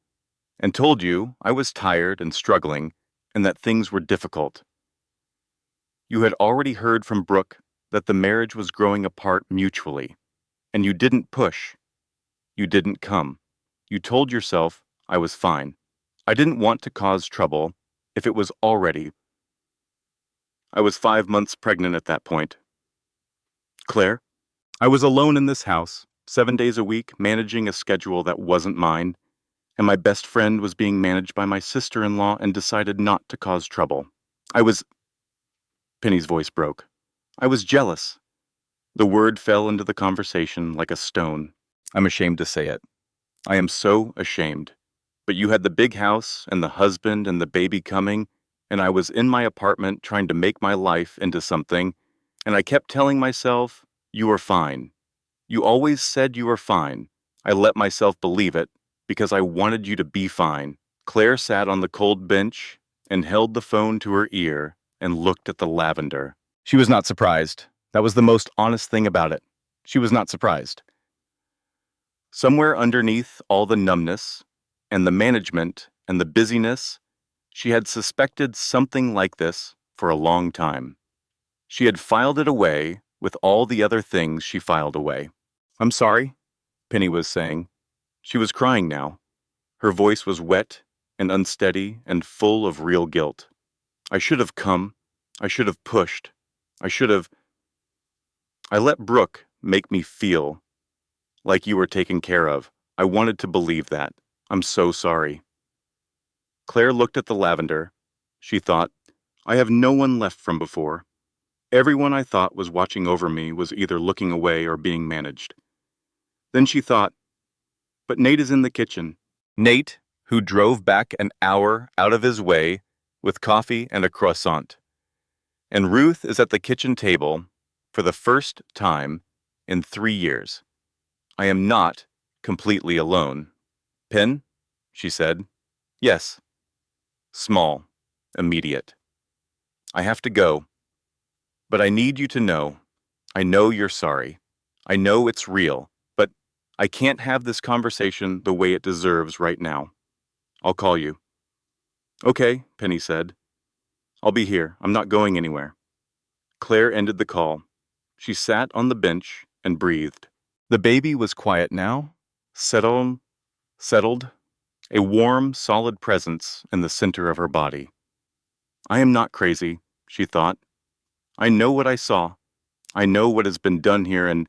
[SPEAKER 2] and told you I was tired and struggling, and that things were difficult. You had already heard from Brooke that the marriage was growing apart mutually, and you didn't push. You didn't come. You told yourself I was fine. I didn't want to cause trouble if it was already. I was 5 months pregnant at that point. Claire, I was alone in this house, 7 days a week, managing a schedule that wasn't mine, and my best friend was being managed by my sister-in-law and decided not to cause trouble. Penny's voice broke. I was jealous. The word fell into the conversation like a stone. I'm ashamed to say it. I am so ashamed. But you had the big house and the husband and the baby coming, and I was in my apartment trying to make my life into something, and I kept telling myself, you are fine. You always said you were fine. I let myself believe it because I wanted you to be fine. Claire sat on the cold bench and held the phone to her ear and looked at the lavender. She was not surprised. That was the most honest thing about it. She was not surprised. Somewhere underneath all the numbness and the management and the busyness, she had suspected something like this for a long time. She had filed it away with all the other things she filed away. I'm sorry, Penny was saying. She was crying now. Her voice was wet and unsteady and full of real guilt. I should have come. I should have pushed. I let Brooke make me feel like you were taken care of. I wanted to believe that. I'm so sorry. Claire looked at the lavender. She thought, I have no one left from before. Everyone I thought was watching over me was either looking away or being managed. Then she thought, but Nate is in the kitchen. Nate, who drove back an hour out of his way with coffee and a croissant. And Ruth is at the kitchen table for the first time in 3 years. I am not completely alone. Pen? She said. Yes. Small. Immediate. I have to go. But I need you to know. I know you're sorry. I know it's real, but I can't have this conversation the way it deserves right now. I'll call you. Okay, Penny said. I'll be here. I'm not going anywhere. Claire ended the call. She sat on the bench and breathed. The baby was quiet now, settled, a warm, solid presence in the center of her body. I am not crazy, she thought. I know what I saw. I know what has been done here, and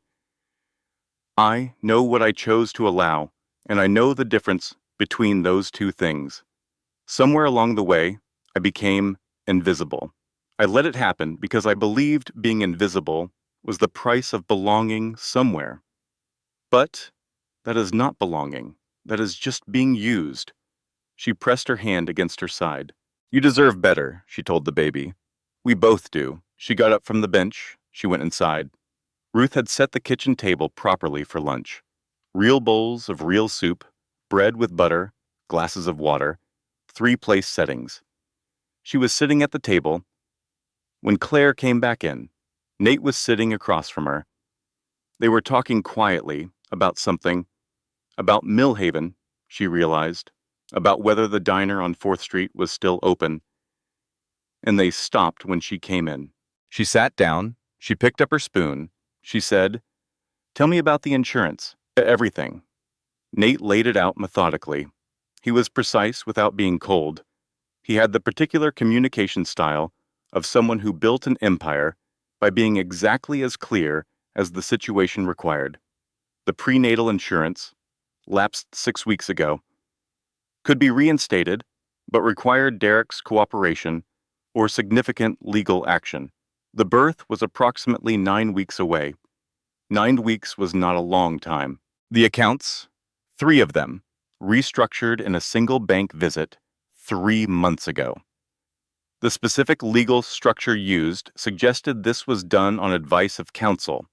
[SPEAKER 2] I know what I chose to allow, and I know the difference between those two things. Somewhere along the way, I became invisible. I let it happen because I believed being invisible was the price of belonging somewhere. But that is not belonging. That is just being used. She pressed her hand against her side. You deserve better, she told the baby. We both do. She got up from the bench. She went inside. Ruth had set the kitchen table properly for lunch. Real bowls of real soup, bread with butter, glasses of water, 3 place settings. She was sitting at the table when Claire came back in. Nate was sitting across from her. They were talking quietly about something, about Millhaven, she realized, about whether the diner on 4th Street was still open. And they stopped when she came in. She sat down, she picked up her spoon, she said, Tell me about the insurance, everything. Nate laid it out methodically. He was precise without being cold. He had the particular communication style of someone who built an empire by being exactly as clear as the situation required. The prenatal insurance, lapsed 6 weeks ago, could be reinstated, but required Derek's cooperation or significant legal action. The birth was approximately 9 weeks away. 9 weeks was not a long time. The accounts, three of them, restructured in a single bank visit 3 months ago. The specific legal structure used suggested this was done on advice of counsel,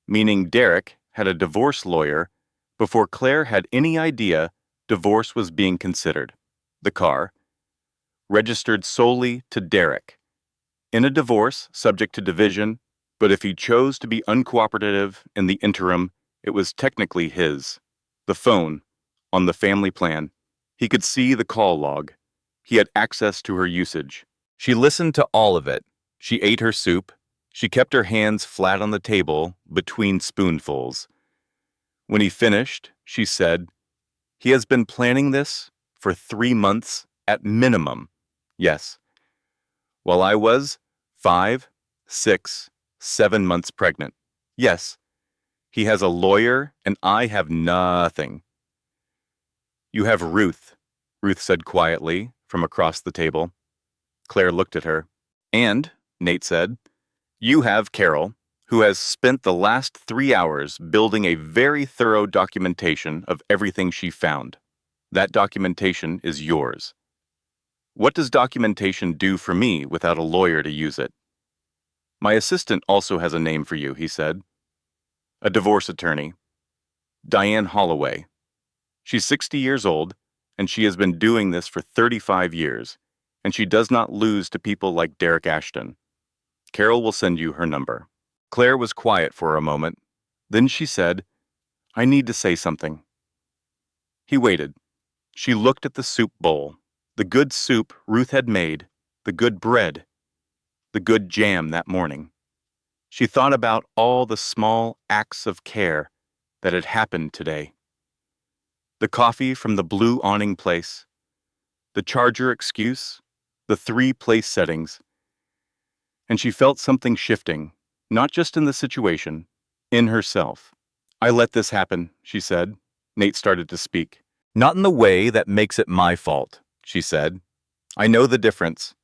[SPEAKER 2] meaning Derek had a divorce lawyer before Claire had any idea divorce was being considered. The car, registered solely to Derek. In a divorce, subject to division, but if he chose to be uncooperative in the interim, it was technically his. The phone, on the family plan, he could see the call log. He had access to her usage. She listened to all of it. She ate her soup. She kept her hands flat on the table between spoonfuls. When he finished, she said, "He has been planning this for 3 months at minimum." Yes. While I was 5, 6, 7 months pregnant. Yes. He has a lawyer and I have nothing. You have Ruth, Ruth said quietly from across the table. Claire looked at her. And, Nate said, you have Carol, who has spent the last 3 hours building a very thorough documentation of everything she found. That documentation is yours. What does documentation do for me without a lawyer to use it? My assistant also has a name for you, he said. A divorce attorney. Diane Holloway. She's 60 years old, and she has been doing this for 35 years, and she does not lose to people like Derek Ashton. Carol will send you her number. Claire was quiet for a moment. Then she said, I need to say something. He waited. She looked at the soup bowl, the good soup Ruth had made, the good bread, the good jam that morning. She thought about all the small acts of care that had happened today. The coffee from the blue awning place, the charger excuse, the 3 place settings. And she felt something shifting, not just in the situation, in herself. I let this happen, she said. Nate started to speak. Not in the way that makes it my fault, she said. I know the difference.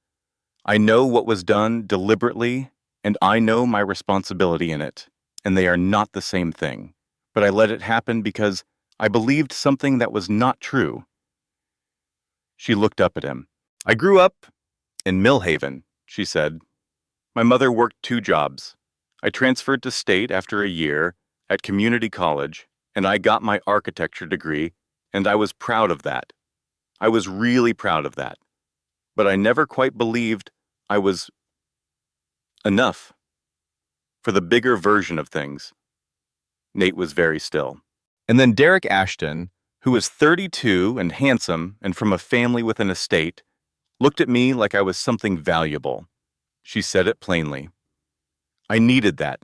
[SPEAKER 2] I know what was done deliberately, and I know my responsibility in it, and they are not the same thing. But I let it happen because I believed something that was not true. She looked up at him. I grew up in Millhaven, she said. My mother worked 2 jobs. I transferred to state after a year at community college, and I got my architecture degree, and I was proud of that. I was really proud of that. But I never quite believed I was enough for the bigger version of things. Nate was very still. And then Derek Ashton, who was 32 and handsome and from a family with an estate, looked at me like I was something valuable. She said it plainly. I needed that.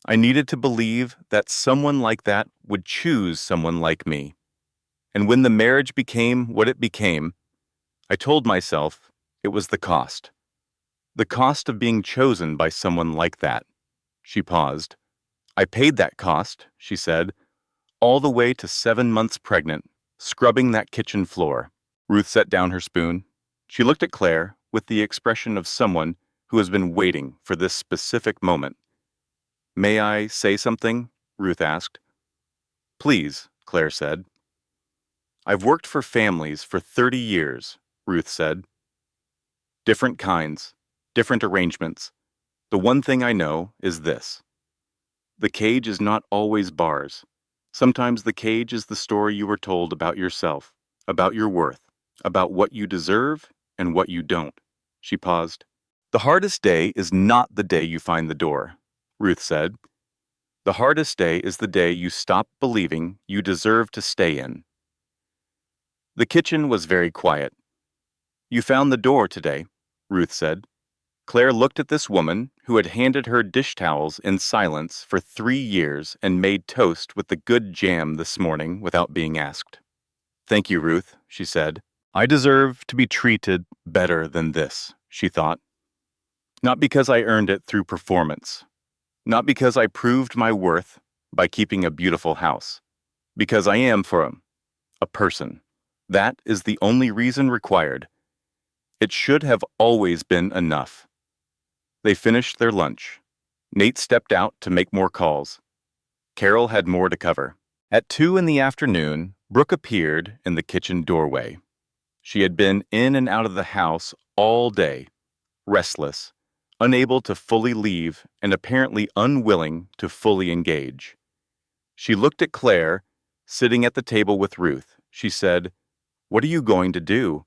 [SPEAKER 2] I needed to believe that someone like that would choose someone like me. And when the marriage became what it became, I told myself it was the cost. The cost of being chosen by someone like that. She paused. I paid that cost, she said, all the way to 7 months pregnant, scrubbing that kitchen floor. Ruth set down her spoon. She looked at Claire with the expression of someone who has been waiting for this specific moment. May I say something? Ruth asked. Please, Claire said. I've worked for families for 30 years, Ruth said. Different kinds, different arrangements. The one thing I know is this. The cage is not always bars. Sometimes the cage is the story you were told about yourself, about your worth, about what you deserve and what you don't. She paused. The hardest day is not the day you find the door, Ruth said. The hardest day is the day you stop believing you deserve to stay in. The kitchen was very quiet. You found the door today, Ruth said. Claire looked at this woman who had handed her dish towels in silence for 3 years and made toast with the good jam this morning without being asked. Thank you, Ruth, she said. I deserve to be treated better than this, she thought. Not because I earned it through performance. Not because I proved my worth by keeping a beautiful house. Because I am for a person. That is the only reason required. It should have always been enough. They finished their lunch. Nate stepped out to make more calls. Carol had more to cover. At 2 in the afternoon, Brooke appeared in the kitchen doorway. She had been in and out of the house all day, restless, unable to fully leave, and apparently unwilling to fully engage. She looked at Claire, sitting at the table with Ruth. She said, "What are you going to do?"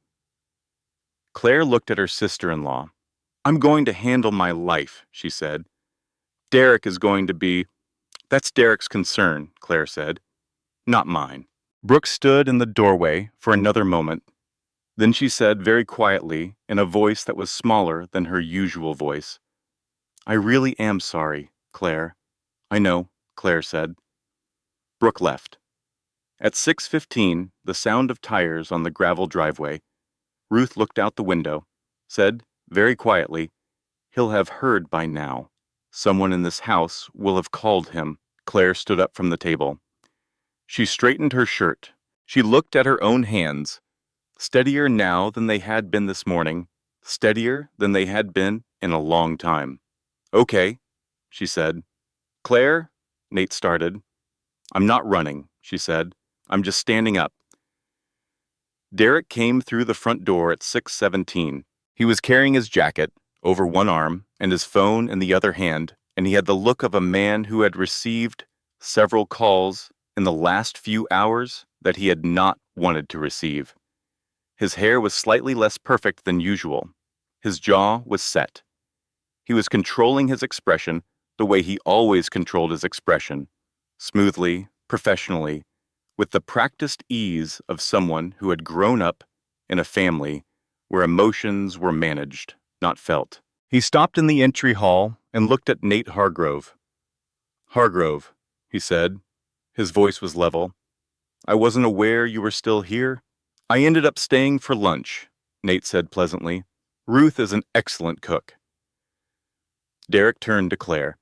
[SPEAKER 2] Claire looked at her sister-in-law. "I'm going to handle my life," she said. "Derek is going to be—" "That's Derek's concern," Claire said. "Not mine." Brooke stood in the doorway for another moment. Then she said very quietly, in a voice that was smaller than her usual voice, "I really am sorry, Claire." "I know," Claire said. Brooke left. At 6:15, the sound of tires on the gravel driveway. Ruth looked out the window, said, very quietly, "He'll have heard by now. Someone in this house will have called him." Claire stood up from the table. She straightened her shirt. She looked at her own hands, steadier now than they had been this morning, steadier than they had been in a long time. "Okay," she said. "Claire," Nate started. "I'm not running," she said. "I'm just standing up." Derek came through the front door at 6:17. He was carrying his jacket over one arm and his phone in the other hand, and he had the look of a man who had received several calls in the last few hours that he had not wanted to receive. His hair was slightly less perfect than usual. His jaw was set. He was controlling his expression the way he always controlled his expression, smoothly, professionally, with the practiced ease of someone who had grown up in a family where emotions were managed, not felt. He stopped in the entry hall and looked at Nate Hargrove. "Hargrove," he said. His voice was level. "I wasn't aware you were still here." "I ended up staying for lunch," Nate said pleasantly. "Ruth is an excellent cook." Derek turned to Claire.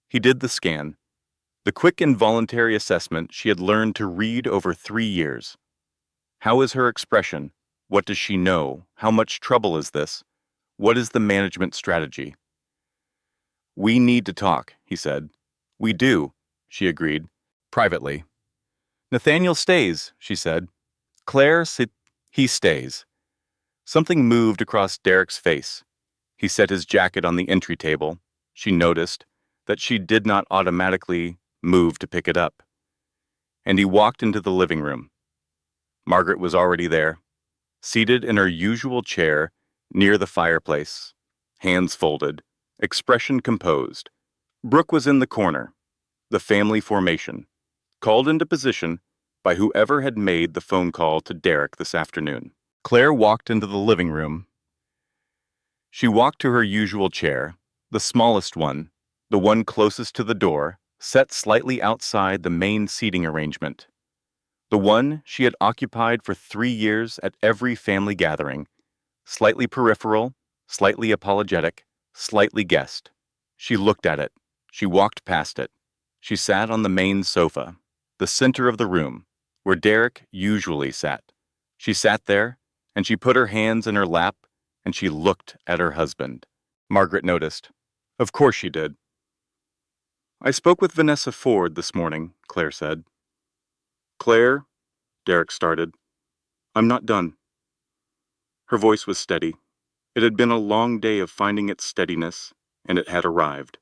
[SPEAKER 2] He did the scan, the quick involuntary assessment she had learned to read over 3 years. How is her expression? What does she know? How much trouble is this? What is the management strategy? "We need to talk," he said. "We do," she agreed, privately. "Nathaniel stays," she said. He stays." Something moved across Derek's face. He set his jacket on the entry table. She noticed that she did not automatically move to pick it up. And he walked into the living room. Margaret was already there, seated in her usual chair near the fireplace, hands folded, expression composed. Brooke was in the corner, the family formation, called into position by whoever had made the phone call to Derek this afternoon. Claire walked into the living room. She walked to her usual chair, the smallest one, the one closest to the door, set slightly outside the main seating arrangement. The one she had occupied for 3 years at every family gathering, slightly peripheral, slightly apologetic, slightly guest. She looked at it. She walked past it. She sat on the main sofa, the center of the room, where Derek usually sat. She sat there, and she put her hands in her lap, and she looked at her husband. Margaret noticed. Of course she did. "I spoke with Vanessa Ford this morning," Claire said. "Claire," Derek started. "I'm not done." Her voice was steady. It had been a long day of finding its steadiness, and it had arrived.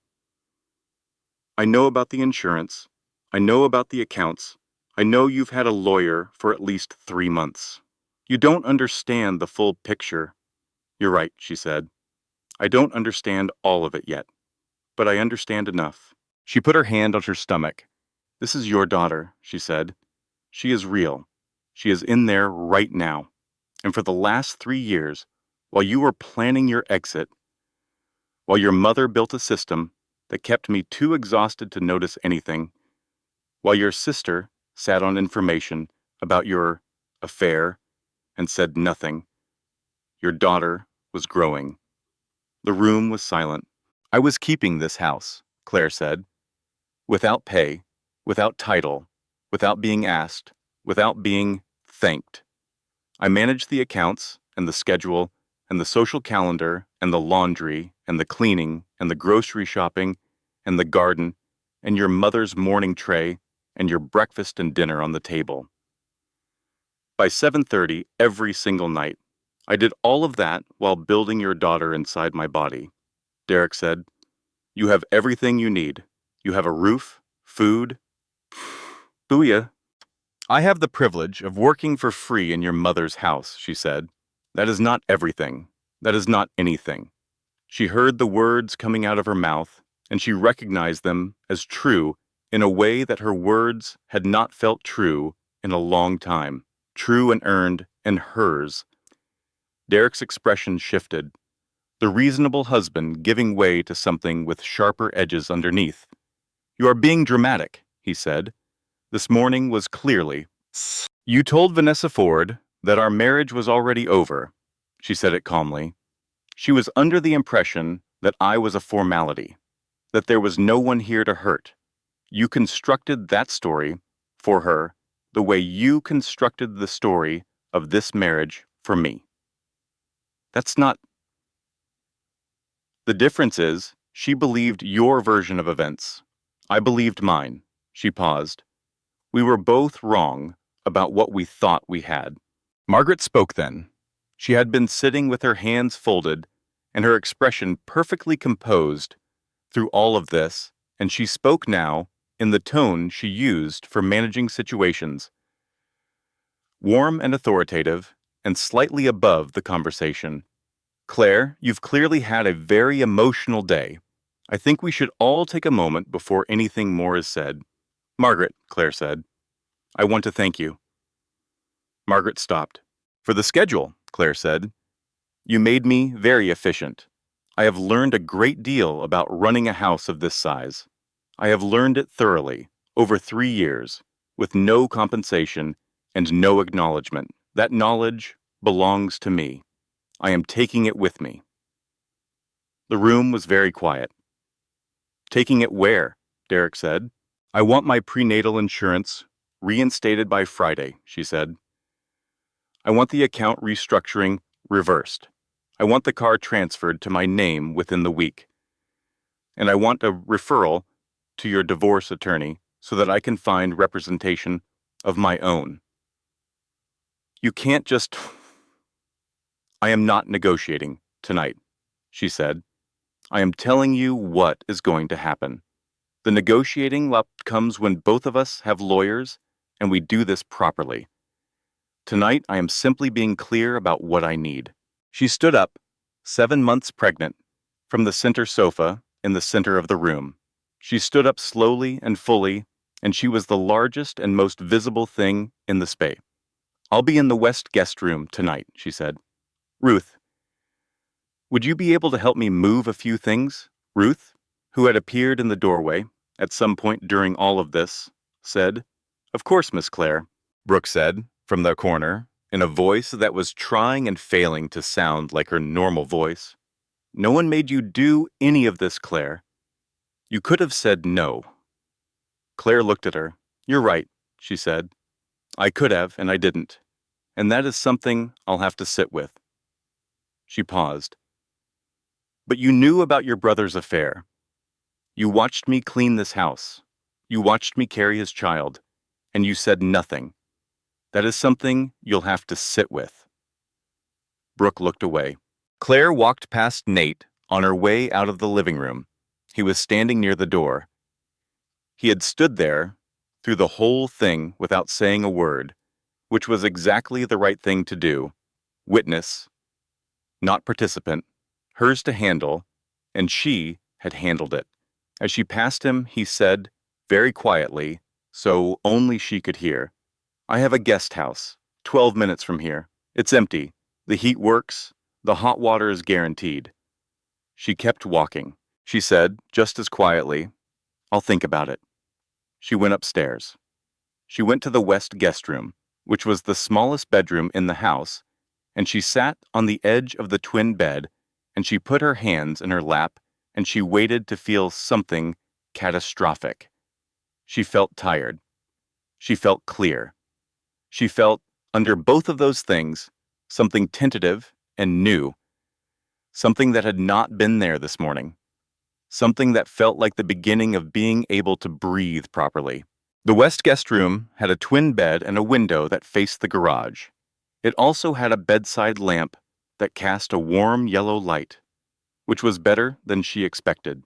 [SPEAKER 2] "I know about the insurance. I know about the accounts. I know you've had a lawyer for at least 3 months. You don't understand the full picture." "You're right," she said. "I don't understand all of it yet, but I understand enough." She put her hand on her stomach. "This is your daughter," she said. "She is real. She is in there right now. And for the last 3 years, while you were planning your exit, while your mother built a system that kept me too exhausted to notice anything, while your sister sat on information about your affair and said nothing, your daughter was growing." The room was silent. "I was keeping this house," Claire said, "without pay, without title, without being asked, without being thanked. I managed the accounts and the schedule and the social calendar, and the laundry, and the cleaning, and the grocery shopping, and the garden, and your mother's morning tray, and your breakfast and dinner on the table. By 7:30 every single night, I did all of that while building your daughter inside my body. Derek said, "You have everything you need. You have a roof, food." Booyah. "I have the privilege of working for free in your mother's house," she said. "That is not everything. That is not anything." She heard the words coming out of her mouth, and she recognized them as true in a way that her words had not felt true in a long time. True and earned, and hers. Derek's expression shifted, the reasonable husband giving way to something with sharper edges underneath. "You are being dramatic," he said. "This morning was clearly. You told Vanessa Ford that our marriage was already over." She said it calmly. She was under the impression that I was a formality, that there was no one here to hurt. You constructed that story for her the way you constructed the story of this marriage for me. That's not. The difference is, she believed your version of events. I believed mine. She paused. We were both wrong about what we thought we had. Margaret spoke then. She had been sitting with her hands folded and her expression perfectly composed through all of this, and she spoke now in the tone she used for managing situations. Warm and authoritative, and slightly above the conversation. "Claire, you've clearly had a very emotional day. I think we should all take a moment before anything more is said." "Margaret," Claire said, "I want to thank you." Margaret stopped. "For the schedule," Claire said. "You made me very efficient. I have learned a great deal about running a house of this size. I have learned it thoroughly, over 3 years, with no compensation and no acknowledgement. That knowledge belongs to me. I am taking it with me." The room was very quiet. "Taking it where?" Derek said. "I want my prenatal insurance reinstated by Friday," she said. "I want the account restructuring reversed. I want the car transferred to my name within the week. And I want a referral to your divorce attorney so that I can find representation of my own. You can't just..." "I am not negotiating tonight," she said. "I am telling you what is going to happen. The negotiating comes when both of us have lawyers and we do this properly. Tonight, I am simply being clear about what I need." She stood up, 7 months pregnant, from the center sofa in the center of the room. She stood up slowly and fully, and she was the largest and most visible thing in the space. "I'll be in the West guest room tonight," she said. "Ruth, would you be able to help me move a few things?" Ruth, who had appeared in the doorway at some point during all of this, said, "Of course, Miss Claire," Brooke said from the corner, in a voice that was trying and failing to sound like her normal voice. "No one made you do any of this, Claire. You could have said no." Claire looked at her. "You're right," she said. "I could have, and I didn't. And that is something I'll have to sit with." She paused. "But you knew about your brother's affair. You watched me clean this house. You watched me carry his child, and you said nothing. That is something you'll have to sit with." Brooke looked away. Claire walked past Nate on her way out of the living room. He was standing near the door. He had stood there through the whole thing without saying a word, which was exactly the right thing to do. Witness, not participant, hers to handle, and she had handled it. As she passed him, he said, very quietly, so only she could hear, "I have a guest house, 12 minutes from here. It's empty. The heat works. The hot water is guaranteed." She kept walking. She said, just as quietly, "I'll think about it." She went upstairs. She went to the West guest room, which was the smallest bedroom in the house, and she sat on the edge of the twin bed, and she put her hands in her lap, and she waited to feel something catastrophic. She felt tired. She felt clear. She felt, under both of those things, something tentative and new, something that had not been there this morning, something that felt like the beginning of being able to breathe properly. The west guest room had a twin bed and a window that faced the garage. It also had a bedside lamp that cast a warm yellow light, which was better than she expected.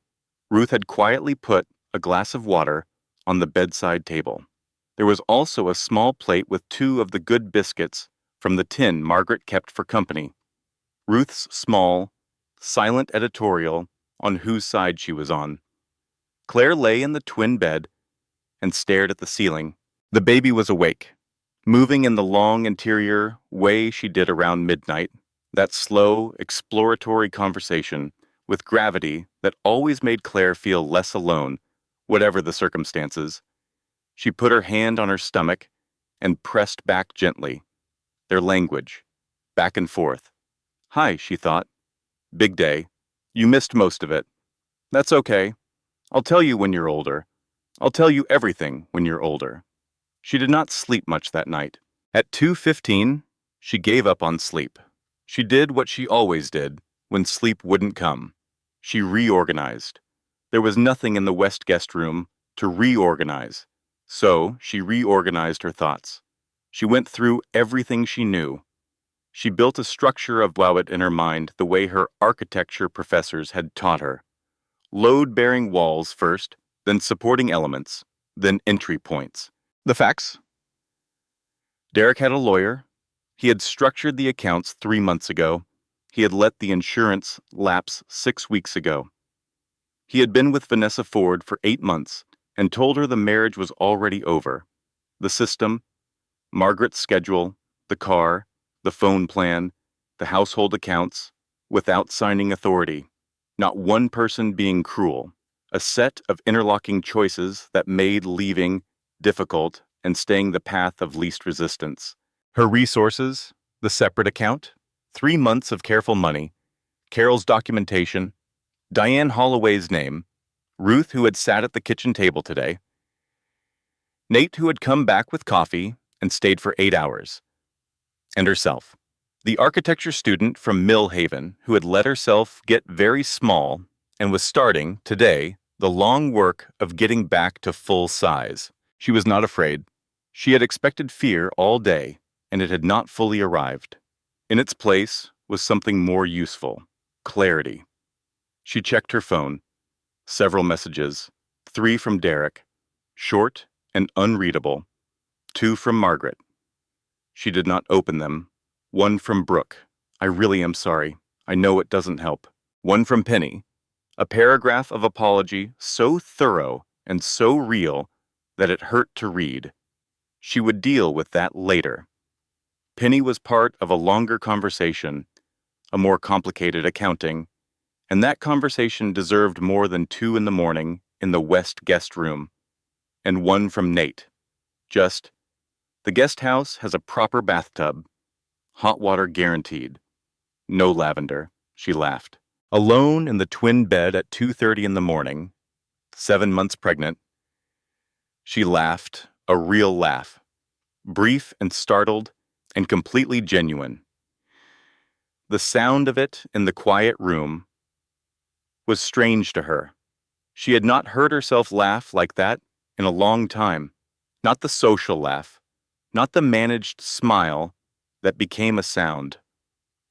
[SPEAKER 2] Ruth had quietly put a glass of water on the bedside table. There was also a small plate with 2 of the good biscuits from the tin Margaret kept for company. Ruth's small, silent editorial on whose side she was on. Claire lay in the twin bed and stared at the ceiling. The baby was awake, moving in the long interior way she did around midnight, that slow, exploratory conversation with gravity that always made Claire feel less alone, whatever the circumstances. She put her hand on her stomach and pressed back gently. Their language, back and forth. Hi, she thought. Big day. You missed most of it. That's okay. I'll tell you when you're older. I'll tell you everything when you're older. She did not sleep much that night. At 2:15, she gave up on sleep. She did what she always did when sleep wouldn't come. She reorganized. There was nothing in the west guest room to reorganize, so she reorganized her thoughts. She went through everything she knew. She built a structure of it in her mind the way her architecture professors had taught her. Load-bearing walls first, then supporting elements, then entry points. The facts? Derek had a lawyer. He had structured the accounts 3 months ago. He had let the insurance lapse 6 weeks ago. He had been with Vanessa Ford for 8 months and told her the marriage was already over. The system, Margaret's schedule, the car, the phone plan, the household accounts, without signing authority. Not one person being cruel. A set of interlocking choices that made leaving difficult and staying the path of least resistance. Her resources, the separate account, 3 months of careful money, Carol's documentation, Diane Holloway's name, Ruth who had sat at the kitchen table today, Nate who had come back with coffee and stayed for 8 hours, and herself, the architecture student from Mill Haven who had let herself get very small and was starting, today, the long work of getting back to full size. She was not afraid. She had expected fear all day, and it had not fully arrived. In its place was something more useful, clarity. She checked her phone. Several messages, 3 from Derek, short and unreadable, 2 from Margaret. She did not open them. 1 from Brooke. I really am sorry. I know it doesn't help. 1 from Penny. A paragraph of apology so thorough and so real that it hurt to read. She would deal with that later. Penny was part of a longer conversation, a more complicated accounting, and that conversation deserved more than 2 in the morning in the west guest room. And 1 from Nate. Just, the guest house has a proper bathtub. Hot water guaranteed. No lavender, she laughed. Alone in the twin bed at 2:30 in the morning, 7 months pregnant, she laughed, a real laugh, brief and startled and completely genuine. The sound of it in the quiet room was strange to her. She had not heard herself laugh like that in a long time. Not the social laugh, not the managed smile that became a sound.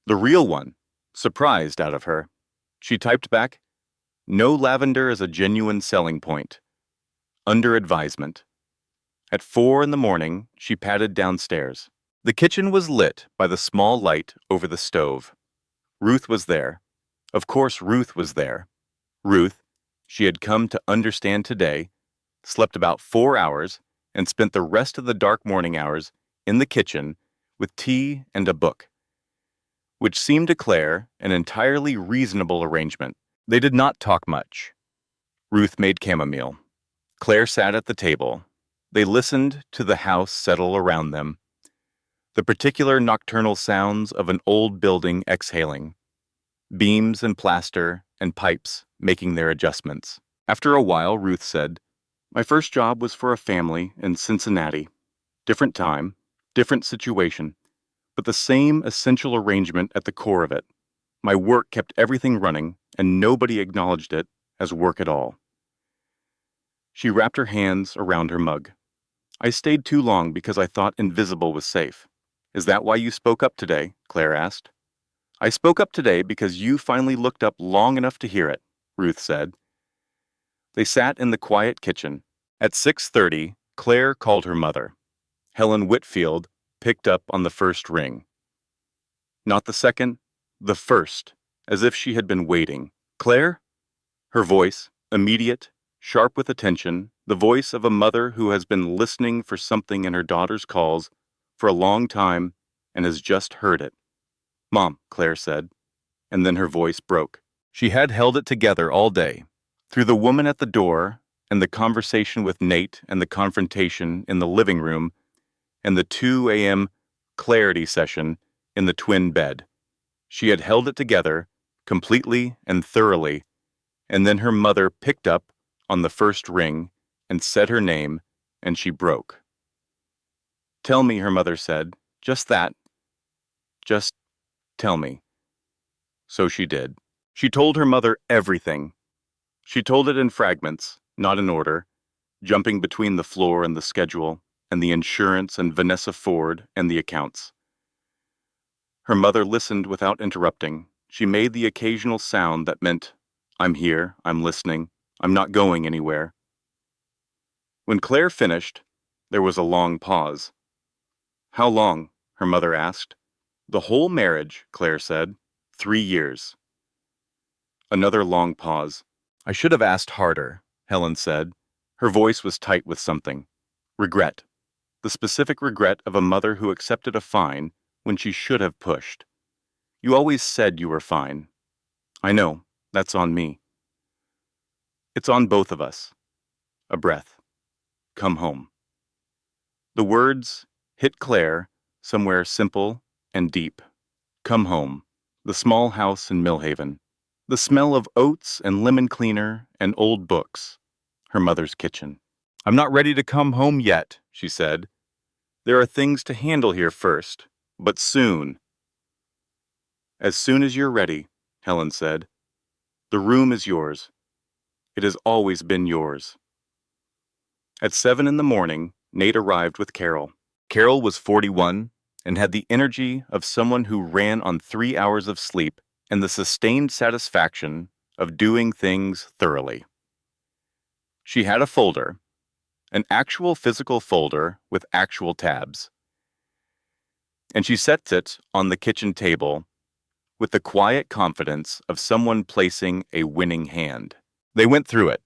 [SPEAKER 2] The real one, surprised out of her. She typed back, "No lavender is a genuine selling point. Under advisement." At 4 in the morning, she padded downstairs. The kitchen was lit by the small light over the stove. Ruth was there. Of course Ruth was there. Ruth, she had come to understand today, slept about 4 hours and spent the rest of the dark morning hours in the kitchen with tea and a book, which seemed to Claire an entirely reasonable arrangement. They did not talk much. Ruth made chamomile. Claire sat at the table. They listened to the house settle around them, the particular nocturnal sounds of an old building exhaling, beams and plaster and pipes making their adjustments. After a while, Ruth said, "My first job was for a family in Cincinnati. Different time, different situation, but the same essential arrangement at the core of it. My work kept everything running, and nobody acknowledged it as work at all. She wrapped her hands around her mug. I stayed too long because I thought invisible was safe. Is that why you spoke up today? Claire asked. I spoke up today because you finally looked up long enough to hear it, Ruth said. They sat in the quiet kitchen. At 6:30, Claire called her mother. Helen Whitfield picked up on the first ring. Not the second, the first, as if she had been waiting. Claire? Her voice, immediate, sharp with attention, the voice of a mother who has been listening for something in her daughter's calls for a long time and has just heard it. Mom, Claire said, and then her voice broke. She had held it together all day. Through the woman at the door, and the conversation with Nate, and the confrontation in the living room, and the 2 a.m. clarity session in the twin bed. She had held it together, completely and thoroughly, and then her mother picked up on the first ring and said her name, and she broke. Tell me, her mother said, just that. Just tell me. So she did. She told her mother everything. She told it in fragments, not in order, jumping between the floor and the schedule, and the insurance and Vanessa Ford and the accounts. Her mother listened without interrupting. She made the occasional sound that meant, I'm here, I'm listening, I'm not going anywhere. When Claire finished, there was a long pause. How long? Her mother asked. The whole marriage, Claire said. 3 years. Another long pause. I should have asked harder, Helen said. Her voice was tight with something. Regret. The specific regret of a mother who accepted a fine when she should have pushed. You always said you were fine. I know, that's on me. It's on both of us. A breath. Come home. The words hit Claire somewhere simple and deep. Come home. The small house in Millhaven. The smell of oats and lemon cleaner and old books. Her mother's kitchen. I'm not ready to come home yet, she said. There are things to handle here first, but soon. As soon as you're ready, Helen said. The room is yours. It has always been yours. At 7 in the morning, Nate arrived with Carol. Carol was 41 and had the energy of someone who ran on 3 hours of sleep and the sustained satisfaction of doing things thoroughly. She had a folder, an actual physical folder with actual tabs, and she sets it on the kitchen table with the quiet confidence of someone placing a winning hand. They went through it.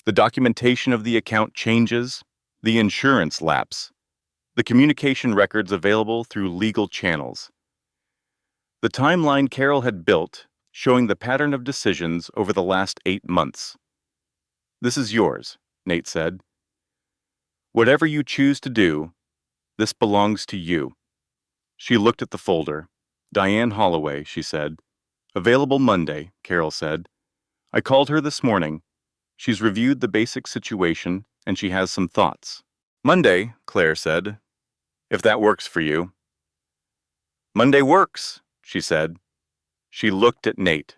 [SPEAKER 2] The documentation of the account changes, the insurance lapse, the communication records available through legal channels. The timeline Carol had built, showing the pattern of decisions over the last 8 months. This is yours, Nate said. Whatever you choose to do, this belongs to you. She looked at the folder. Diane Holloway, she said. Available Monday, Carol said. I called her this morning. She's reviewed the basic situation, and she has some thoughts. Monday, Claire said, if that works for you. Monday works, she said. She looked at Nate.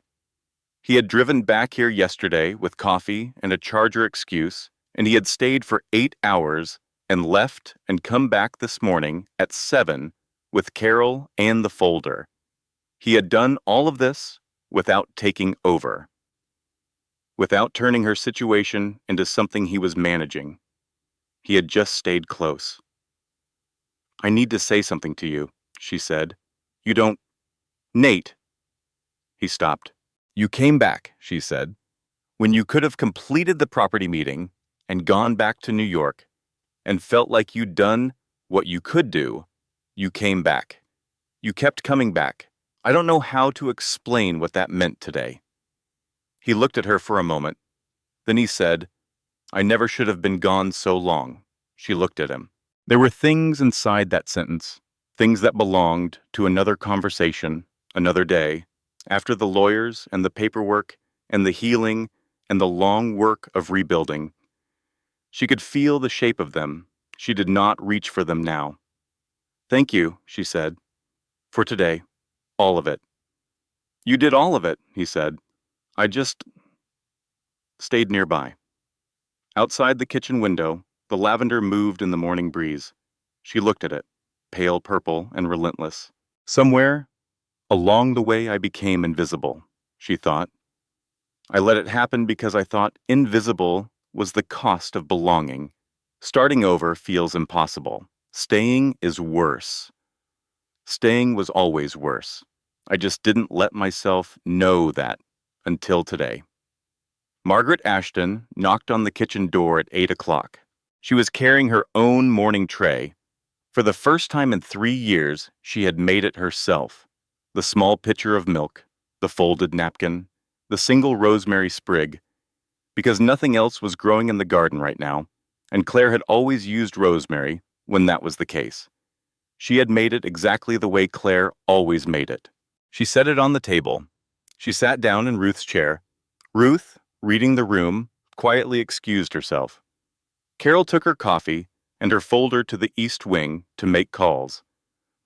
[SPEAKER 2] He had driven back here yesterday with coffee and a charger excuse, and he had stayed for 8 hours and left and come back this morning at 7 with Carol and the folder. He had done all of this without taking over, without turning her situation into something he was managing. He had just stayed close. I need to say something to you, she said. You don't... Nate. He stopped. You came back, she said, when you could have completed the property meeting and gone back to New York and felt like you'd done what you could do. You came back. You kept coming back. I don't know how to explain what that meant today. He looked at her for a moment. Then he said, I never should have been gone so long. She looked at him. There were things inside that sentence, things that belonged to another conversation, another day, after the lawyers and the paperwork and the healing and the long work of rebuilding. She could feel the shape of them. She did not reach for them now. Thank you, she said, for today, all of it. You did all of it, he said. I just stayed nearby. Outside the kitchen window, the lavender moved in the morning breeze. She looked at it, pale purple and relentless. Somewhere along the way I became invisible, she thought. I let it happen because I thought invisible was the cost of belonging. Starting over feels impossible. Staying is worse. Staying was always worse. I just didn't let myself know that until today. Margaret Ashton knocked on the kitchen door at 8 o'clock. She was carrying her own morning tray. For the first time in 3 years, she had made it herself. The small pitcher of milk, the folded napkin, the single rosemary sprig, because nothing else was growing in the garden right now, and Claire had always used rosemary when that was the case. She had made it exactly the way Claire always made it. She set it on the table. She sat down in Ruth's chair. Ruth, reading the room, quietly excused herself. Carol took her coffee and her folder to the east wing to make calls.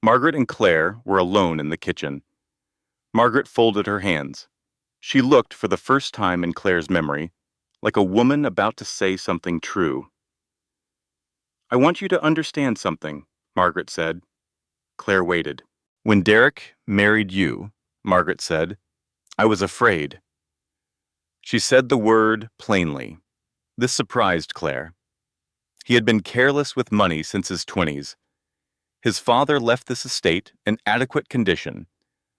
[SPEAKER 2] Margaret and Claire were alone in the kitchen. Margaret folded her hands. She looked for the first time in Claire's memory, like a woman about to say something true. I want you to understand something, Margaret said. Claire waited. When Derek married you, Margaret said, I was afraid. She said the word plainly. This surprised Claire. He had been careless with money since his 20s. His father left this estate in adequate condition,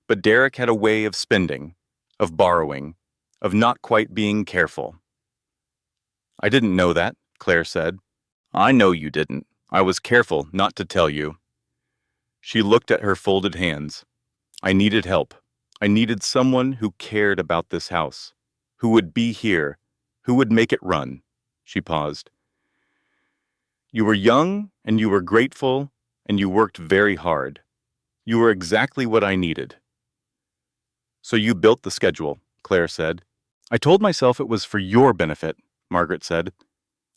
[SPEAKER 2] but Derek had a way of spending, of borrowing, of not quite being careful. I didn't know that, Claire said. I know you didn't. I was careful not to tell you. She looked at her folded hands. I needed help. I needed someone who cared about this house, who would be here, who would make it run. She paused. You were young, and you were grateful, and you worked very hard. You were exactly what I needed. So you built the schedule, Claire said. I told myself it was for your benefit, Margaret said.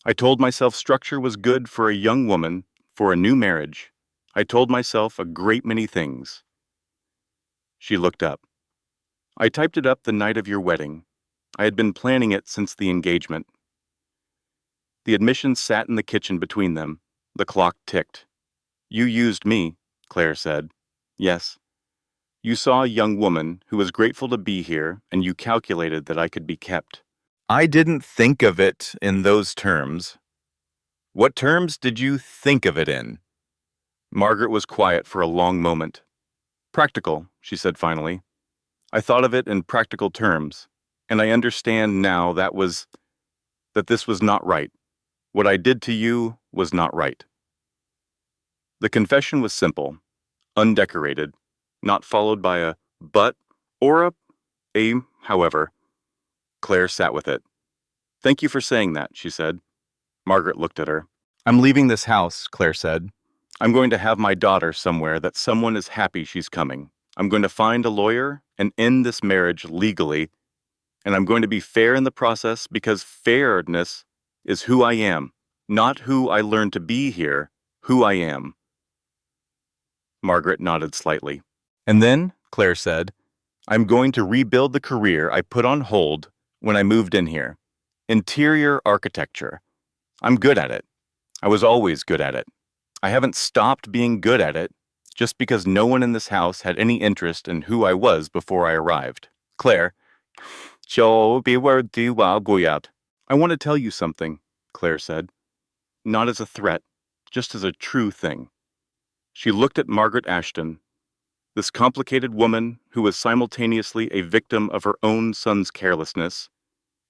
[SPEAKER 2] I told myself structure was good for a young woman, for a new marriage. I told myself a great many things. She looked up. I typed it up the night of your wedding. I had been planning it since the engagement. The admissions sat in the kitchen between them. The clock ticked. You used me, Claire said. Yes. You saw a young woman who was grateful to be here, and you calculated that I could be kept. I didn't think of it in those terms. What terms did you think of it in? Margaret was quiet for a long moment. Practical, she said finally. I thought of it in practical terms, and I understand now that this was not right. What I did to you was not right. The confession was simple, undecorated, not followed by a but or a however. Claire sat with it. Thank you for saying that, she said. Margaret looked at her. I'm leaving this house, Claire said. I'm going to have my daughter somewhere that someone is happy she's coming. I'm going to find a lawyer and end this marriage legally, and I'm going to be fair in the process because fairness is who I am, not who I learned to be here, who I am. Margaret nodded slightly. And then, Claire said, I'm going to rebuild the career I put on hold when I moved in here. Interior architecture. I'm good at it. I was always good at it. I haven't stopped being good at it just because no one in this house had any interest in who I was before I arrived. Claire, I want to tell you something, Claire said. Not as a threat, just as a true thing. She looked at Margaret Ashton, this complicated woman who was simultaneously a victim of her own son's carelessness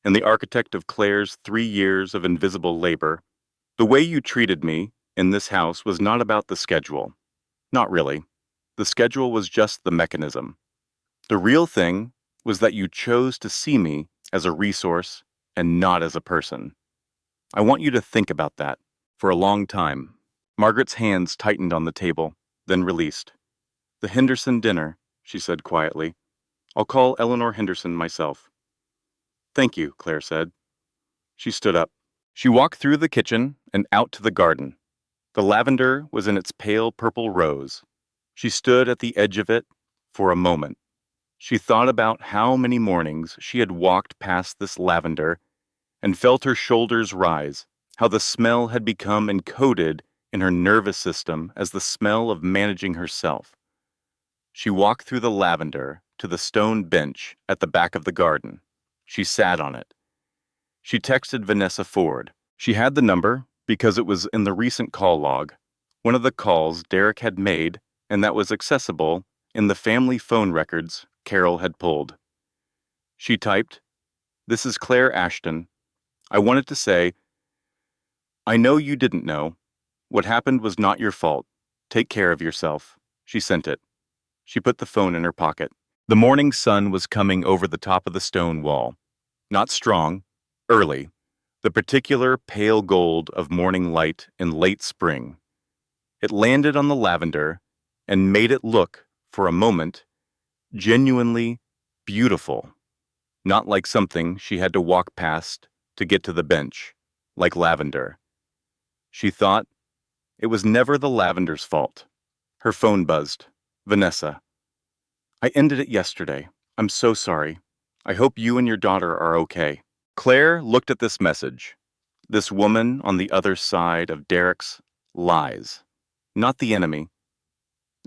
[SPEAKER 2] and the architect of Claire's 3 years of invisible labor. The way you treated me in this house was not about the schedule. Not really. The schedule was just the mechanism. The real thing was that you chose to see me as a resource and not as a person. I want you to think about that for a long time. Margaret's hands tightened on the table, then released. The Henderson dinner, she said quietly. I'll call Eleanor Henderson myself. Thank you, Claire said. She stood up. She walked through the kitchen and out to the garden. The lavender was in its pale purple rose. She stood at the edge of it for a moment. She thought about how many mornings she had walked past this lavender and felt her shoulders rise, how the smell had become encoded in her nervous system as the smell of managing herself. She walked through the lavender to the stone bench at the back of the garden. She sat on it. She texted Vanessa Ford. She had the number because it was in the recent call log, one of the calls Derek had made and that was accessible in the family phone records Carol had pulled. She typed, "This is Claire Ashton. I wanted to say, I know you didn't know. What happened was not your fault. Take care of yourself." She sent it. She put the phone in her pocket. The morning sun was coming over the top of the stone wall. Not strong, early, the particular pale gold of morning light in late spring. It landed on the lavender and made it look, for a moment, genuinely beautiful. Not like something she had to walk past to get to the bench, like lavender. She thought it was never the lavender's fault. Her phone buzzed. Vanessa. "I ended it yesterday. I'm so sorry. I hope you and your daughter are okay." Claire looked at this message. This woman on the other side of Derek's lies. Not the enemy.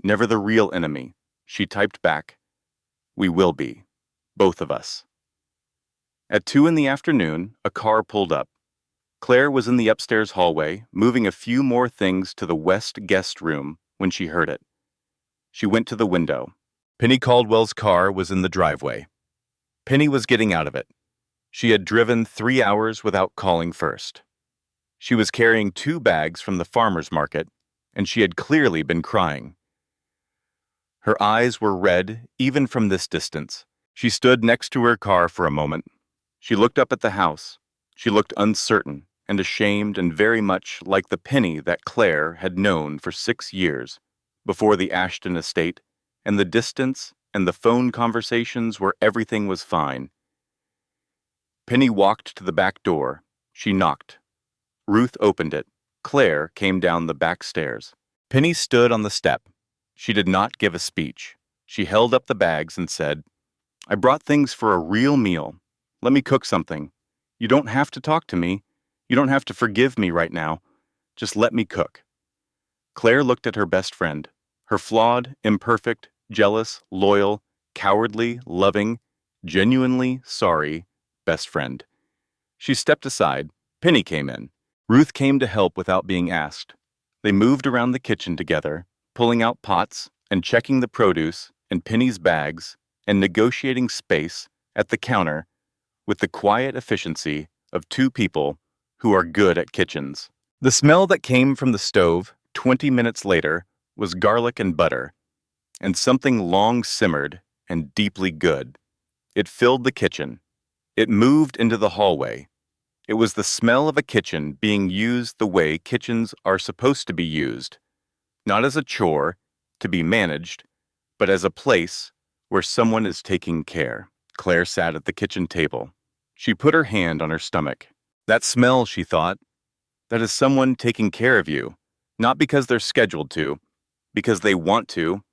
[SPEAKER 2] Never the real enemy. She typed back, "We will be. Both of us." At 2 in the afternoon, a car pulled up. Claire was in the upstairs hallway, moving a few more things to the west guest room when she heard it. She went to the window. Penny Caldwell's car was in the driveway. Penny was getting out of it. She had driven 3 hours without calling first. She was carrying 2 bags from the farmer's market, and she had clearly been crying. Her eyes were red even from this distance. She stood next to her car for a moment. She looked up at the house. She looked uncertain and ashamed and very much like the Penny that Claire had known for 6 years, before the Ashton estate, and the distance and the phone conversations where everything was fine. Penny walked to the back door. She knocked. Ruth opened it. Claire came down the back stairs. Penny stood on the step. She did not give a speech. She held up the bags and said, "I brought things for a real meal. Let me cook something. You don't have to talk to me. You don't have to forgive me right now. Just let me cook." Claire looked at her best friend, her flawed, imperfect, jealous, loyal, cowardly, loving, genuinely sorry best friend. She stepped aside. Penny came in. Ruth came to help without being asked. They moved around the kitchen together, pulling out pots and checking the produce and Penny's bags and negotiating space at the counter with the quiet efficiency of 2 people who are good at kitchens. The smell that came from the stove 20 minutes later was garlic and butter, and something long simmered and deeply good. It filled the kitchen. It moved into the hallway. It was the smell of a kitchen being used the way kitchens are supposed to be used, not as a chore to be managed, but as a place where someone is taking care. Claire sat at the kitchen table. She put her hand on her stomach. That smell, she thought, that is someone taking care of you, not because they're scheduled to, because they want to.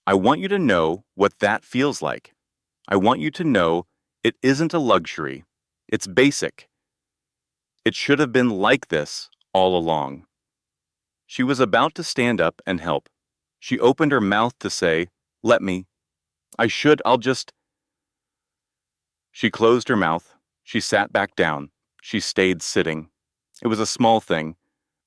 [SPEAKER 2] I want you to know what that feels like. I want you to know it isn't a luxury. It's basic. It should have been like this all along. She was about to stand up and help. She opened her mouth to say, "Let me. I'll just..." She closed her mouth. She sat back down. She stayed sitting. It was a small thing.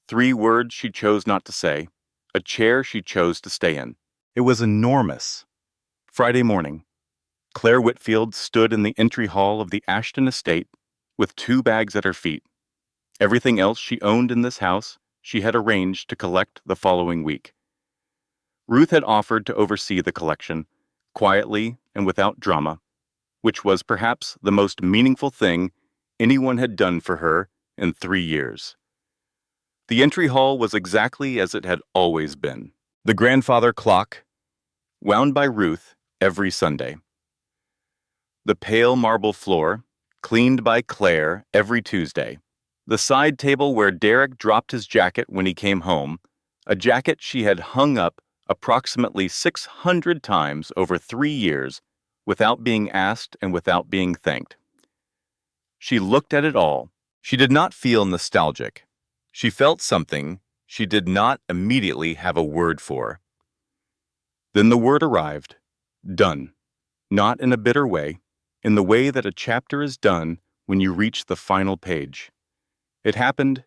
[SPEAKER 2] 3 words she chose not to say. A chair she chose to stay in. It was enormous. Friday morning. Claire Whitfield stood in the entry hall of the Ashton estate with 2 bags at her feet. Everything else she owned in this house she had arranged to collect the following week. Ruth had offered to oversee the collection, quietly and without drama, which was perhaps the most meaningful thing anyone had done for her in 3 years. The entry hall was exactly as it had always been. The grandfather clock, wound by Ruth every Sunday. The pale marble floor, cleaned by Claire every Tuesday. The side table where Derek dropped his jacket when he came home, a jacket she had hung up approximately 600 times over 3 years, without being asked and without being thanked. She looked at it all. She did not feel nostalgic. She felt something she did not immediately have a word for. Then the word arrived. Done. Not in a bitter way, in the way that a chapter is done when you reach the final page. It happened.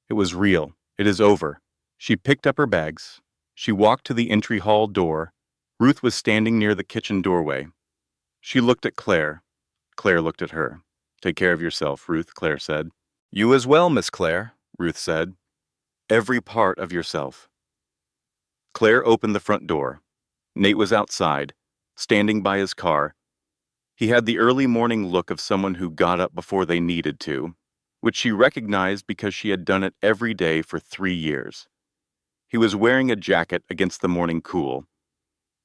[SPEAKER 2] It was real. It is over. She picked up her bags. She walked to the entry hall door. Ruth was standing near the kitchen doorway. She looked at Claire. Claire looked at her. Take care of yourself, Ruth, Claire said. You as well, Miss Claire, Ruth said. Every part of yourself. Claire opened the front door. Nate was outside, standing by his car. He had the early morning look of someone who got up before they needed to, which she recognized because she had done it every day for 3 years. He was wearing a jacket against the morning cool.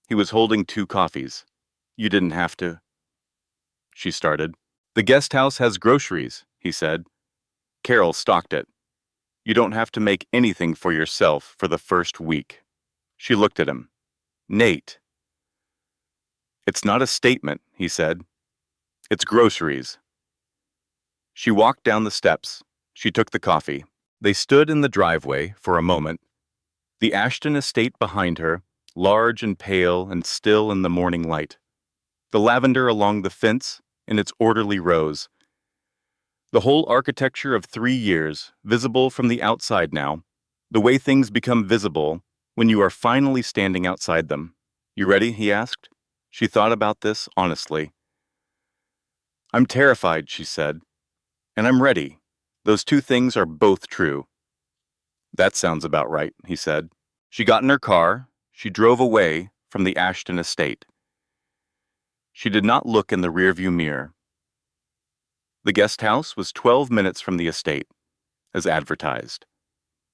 [SPEAKER 2] He was holding 2 coffees. You didn't have to. She started. The guest house has groceries, he said. Carol stocked it. You don't have to make anything for yourself for the first week. She looked at him. Nate. It's not a statement, he said. It's groceries. She walked down the steps. She took the coffee. They stood in the driveway for a moment. The Ashton estate behind her, large and pale and still in the morning light. The lavender along the fence in its orderly rows. The whole architecture of 3 years, visible from the outside now, the way things become visible when you are finally standing outside them. You ready? He asked. She thought about this honestly. I'm terrified, she said. And I'm ready. Those 2 things are both true. That sounds about right, he said. She got in her car. She drove away from the Ashton estate. She did not look in the rearview mirror. The guest house was 12 minutes from the estate, as advertised.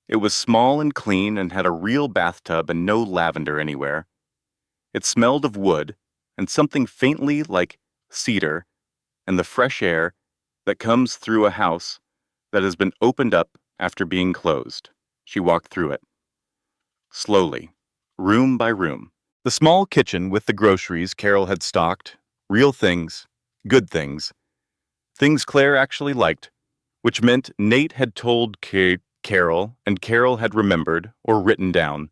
[SPEAKER 2] It was small and clean and had a real bathtub and no lavender anywhere. It smelled of wood and something faintly like cedar and the fresh air that comes through a house that has been opened up after being closed. She walked through it. Slowly, room by room. The small kitchen with the groceries Carol had stocked, real things, good things. Things Claire actually liked, which meant Nate had told Carol and Carol had remembered or written down.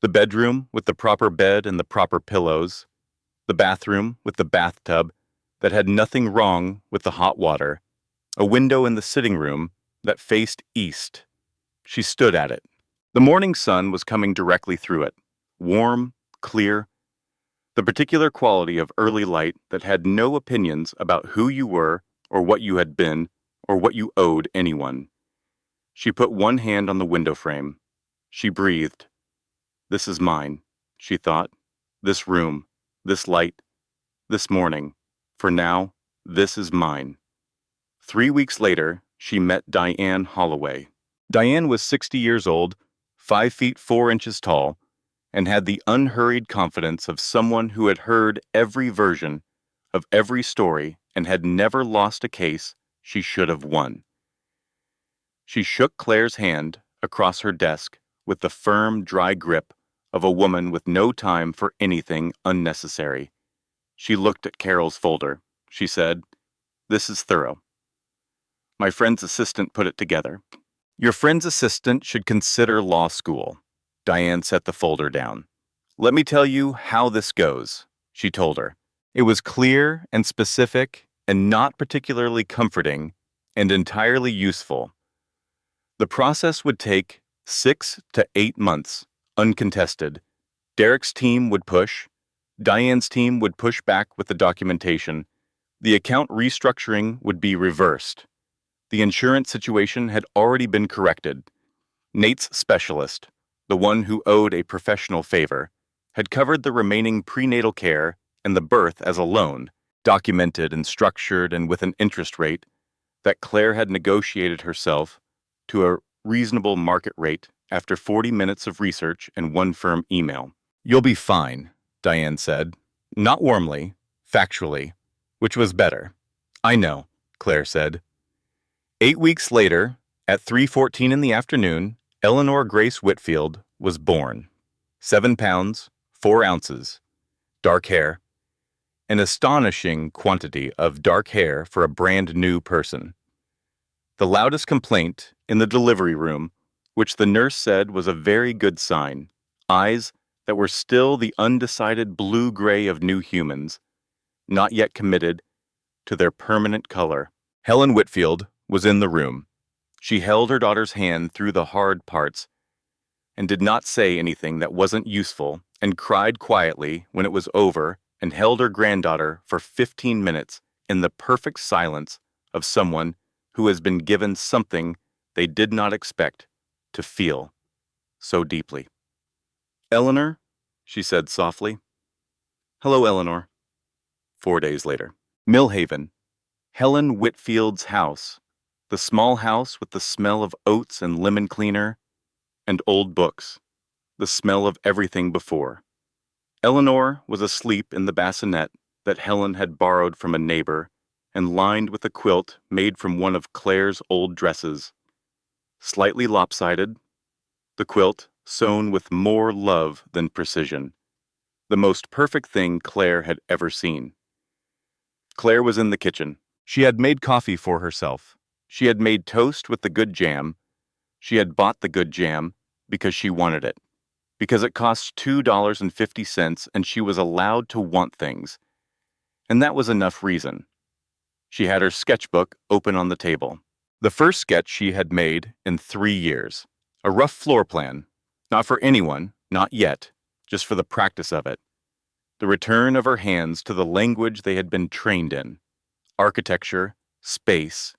[SPEAKER 2] The bedroom with the proper bed and the proper pillows. The bathroom with the bathtub that had nothing wrong with the hot water. A window in the sitting room that faced east. She stood at it. The morning sun was coming directly through it, warm, clear, the particular quality of early light that had no opinions about who you were or what you had been, or what you owed anyone. She put one hand on the window frame. She breathed. This is mine, she thought. This room, this light, this morning. For now, this is mine. 3 weeks later, she met Diane Holloway. Diane was 60 years old, 5 feet 4 inches tall, and had the unhurried confidence of someone who had heard every version of every story and had never lost a case she should have won. She shook Claire's hand across her desk with the firm, dry grip of a woman with no time for anything unnecessary. She looked at Carol's folder. She said, "This is thorough. My friend's assistant put it together. Your friend's assistant should consider law school." Diane set the folder down. "Let me tell you how this goes," she told her. It was clear and specific and not particularly comforting and entirely useful. The process would take 6 to 8 months, uncontested. Derek's team would push. Diane's team would push back with the documentation. The account restructuring would be reversed. The insurance situation had already been corrected. Nate's specialist, the one who owed a professional favor, had covered the remaining prenatal care and the birth as a loan, documented and structured and with an interest rate that Claire had negotiated herself to a reasonable market rate after 40 minutes of research and one firm email. "You'll be fine," Diane said. Not warmly, factually, which was better. "I know," Claire said. 8 weeks later, at 3:14 in the afternoon, Eleanor Grace Whitfield was born. 7 pounds, 4 ounces, dark hair, an astonishing quantity of dark hair for a brand new person. The loudest complaint in the delivery room, which the nurse said was a very good sign, eyes that were still the undecided blue-gray of new humans, not yet committed to their permanent color. Helen Whitfield was in the room. She held her daughter's hand through the hard parts and did not say anything that wasn't useful, and cried quietly when it was over, and held her granddaughter for 15 minutes in the perfect silence of someone who has been given something they did not expect to feel so deeply. "Eleanor," she said softly. "Hello, Eleanor." 4 days later. Millhaven. Helen Whitfield's house. The small house with the smell of oats and lemon cleaner and old books. The smell of everything before. Eleanor was asleep in the bassinet that Helen had borrowed from a neighbor and lined with a quilt made from one of Claire's old dresses. Slightly lopsided, the quilt sewn with more love than precision. The most perfect thing Claire had ever seen. Claire was in the kitchen. She had made coffee for herself. She had made toast with the good jam. She had bought the good jam because she wanted it, because it cost $2.50 and she was allowed to want things. And that was enough reason. She had her sketchbook open on the table. The first sketch she had made in 3 years. A rough floor plan. Not for anyone, not yet, just for the practice of it. The return of her hands to the language they had been trained in. Architecture, space,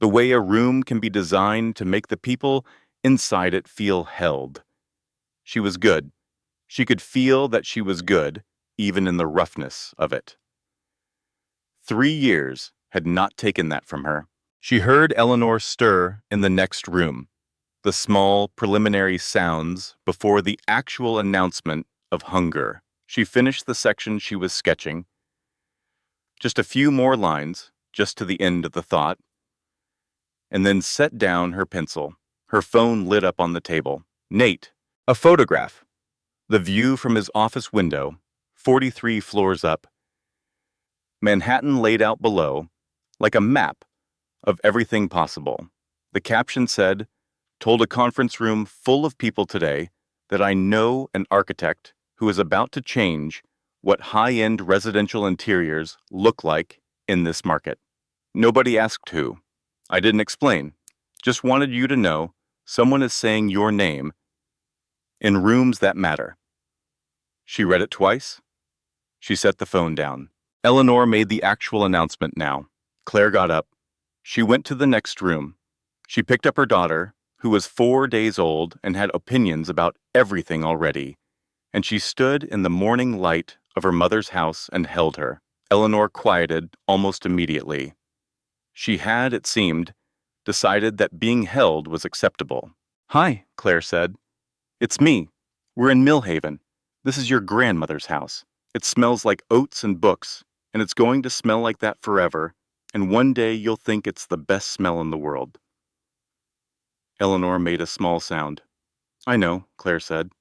[SPEAKER 2] the way a room can be designed to make the people inside it feel held. She was good. She could feel that she was good, even in the roughness of it. 3 years had not taken that from her. She heard Eleanor stir in the next room, the small preliminary sounds before the actual announcement of hunger. She finished the section she was sketching. Just a few more lines, just to the end of the thought, and then set down her pencil. Her phone lit up on the table. Nate, a photograph. The view from his office window, 43 floors up. Manhattan laid out below, like a map of everything possible. The caption said, "Told a conference room full of people today that I know an architect who is about to change what high-end residential interiors look like in this market." Nobody asked who. I didn't explain. Just wanted you to know someone is saying your name in rooms that matter. She read it twice. She set the phone down. Eleanor made the actual announcement now. Claire got up. She went to the next room. She picked up her daughter, who was 4 days old and had opinions about everything already, and she stood in the morning light of her mother's house and held her. Eleanor quieted almost immediately. She had, it seemed, decided that being held was acceptable. "Hi," Claire said. "It's me. We're in Millhaven. This is your grandmother's house. It smells like oats and books, and it's going to smell like that forever, and one day you'll think it's the best smell in the world." Eleanor made a small sound. "I know," Claire said.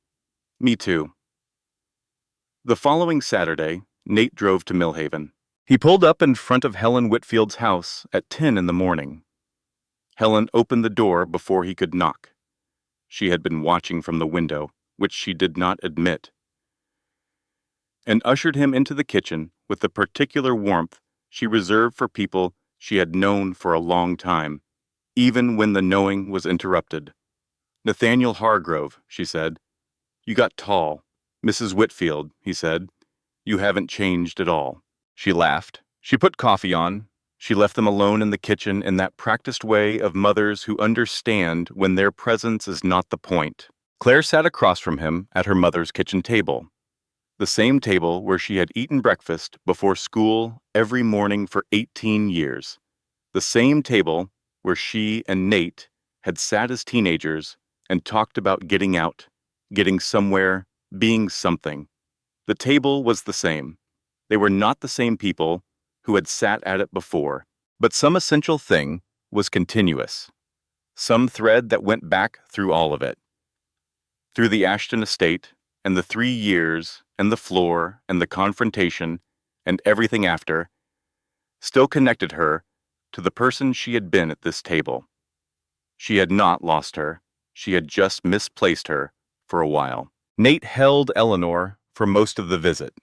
[SPEAKER 2] "Me too." The following Saturday, Nate drove to Millhaven. He pulled up in front of Helen Whitfield's house at 10 in the morning. Helen opened the door before he could knock. She had been watching from the window, which she did not admit, and ushered him into the kitchen with the particular warmth she reserved for people she had known for a long time, even when the knowing was interrupted. "Nathaniel Hargrove," she said. "You got tall." "Mrs. Whitfield," he said. "You haven't changed at all." She laughed. She put coffee on. She left them alone in the kitchen in that practiced way of mothers who understand when their presence is not the point. Claire sat across from him at her mother's kitchen table, the same table where she had eaten breakfast before school every morning for 18 years, the same table where she and Nate had sat as teenagers and talked about getting out, getting somewhere, being something. The table was the same. They were not the same people who had sat at it before, but some essential thing was continuous, some thread that went back through all of it, through the Ashton estate and the 3 years and the floor and the confrontation and everything after, still connected her to the person she had been at this table. She had not lost her. She had just misplaced her for a while. Nate held Eleanor for most of the visit.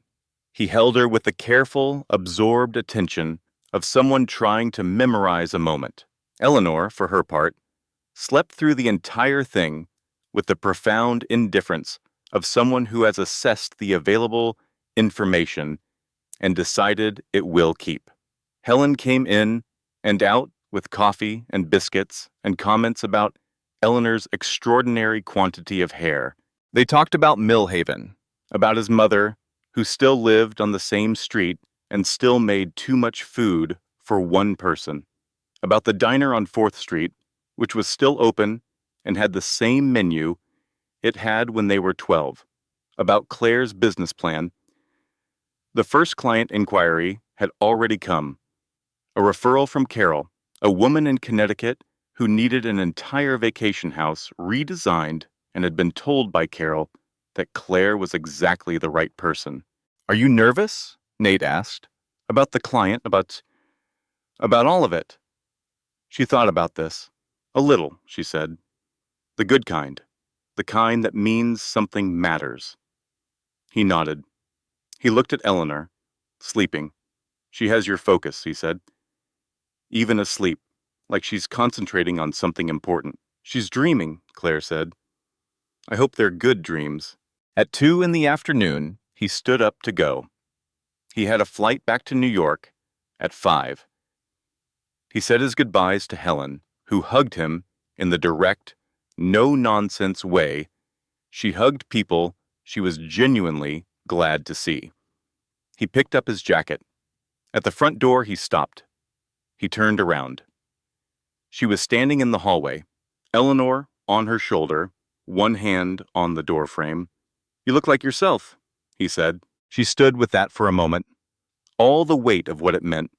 [SPEAKER 2] He held her with the careful, absorbed attention of someone trying to memorize a moment. Eleanor, for her part, slept through the entire thing with the profound indifference of someone who has assessed the available information and decided it will keep. Helen came in and out with coffee and biscuits and comments about Eleanor's extraordinary quantity of hair. They talked about Millhaven, about his mother, who still lived on the same street and still made too much food for one person, about the diner on 4th Street, which was still open and had the same menu it had when they were 12, about Claire's business plan. The first client inquiry had already come. A referral from Carol, a woman in Connecticut who needed an entire vacation house redesigned and had been told by Carol that Claire was exactly the right person. "Are you nervous?" Nate asked. "About the client, about all of it." She thought about this. "A little," she said. "The good kind. The kind that means something matters." He nodded. He looked at Eleanor, sleeping. "She has your focus," he said. "Even asleep, like she's concentrating on something important." "She's dreaming," Claire said. "I hope they're good dreams." At 2 in the afternoon, he stood up to go. He had a flight back to New York at 5. He said his goodbyes to Helen, who hugged him in the direct, no-nonsense way she hugged people she was genuinely glad to see. He picked up his jacket. At the front door, he stopped. He turned around. She was standing in the hallway, Eleanor on her shoulder, one hand on the doorframe. "You look like yourself," he said. She stood with that for a moment. All the weight of what it meant.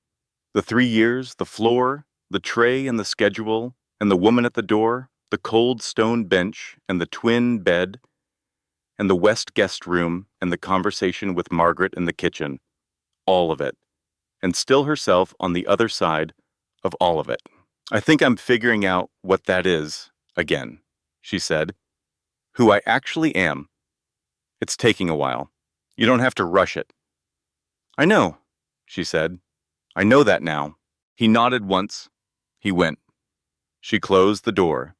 [SPEAKER 2] The 3 years, the floor, the tray and the schedule, and the woman at the door, the cold stone bench and the twin bed, and the West guest room and the conversation with Margaret in the kitchen. All of it. And still herself on the other side of all of it. "I think I'm figuring out what that is, again," she said. "Who I actually am. It's taking a while. You don't have to rush it." "I know," she said. "I know that now." He nodded once. He went. She closed the door.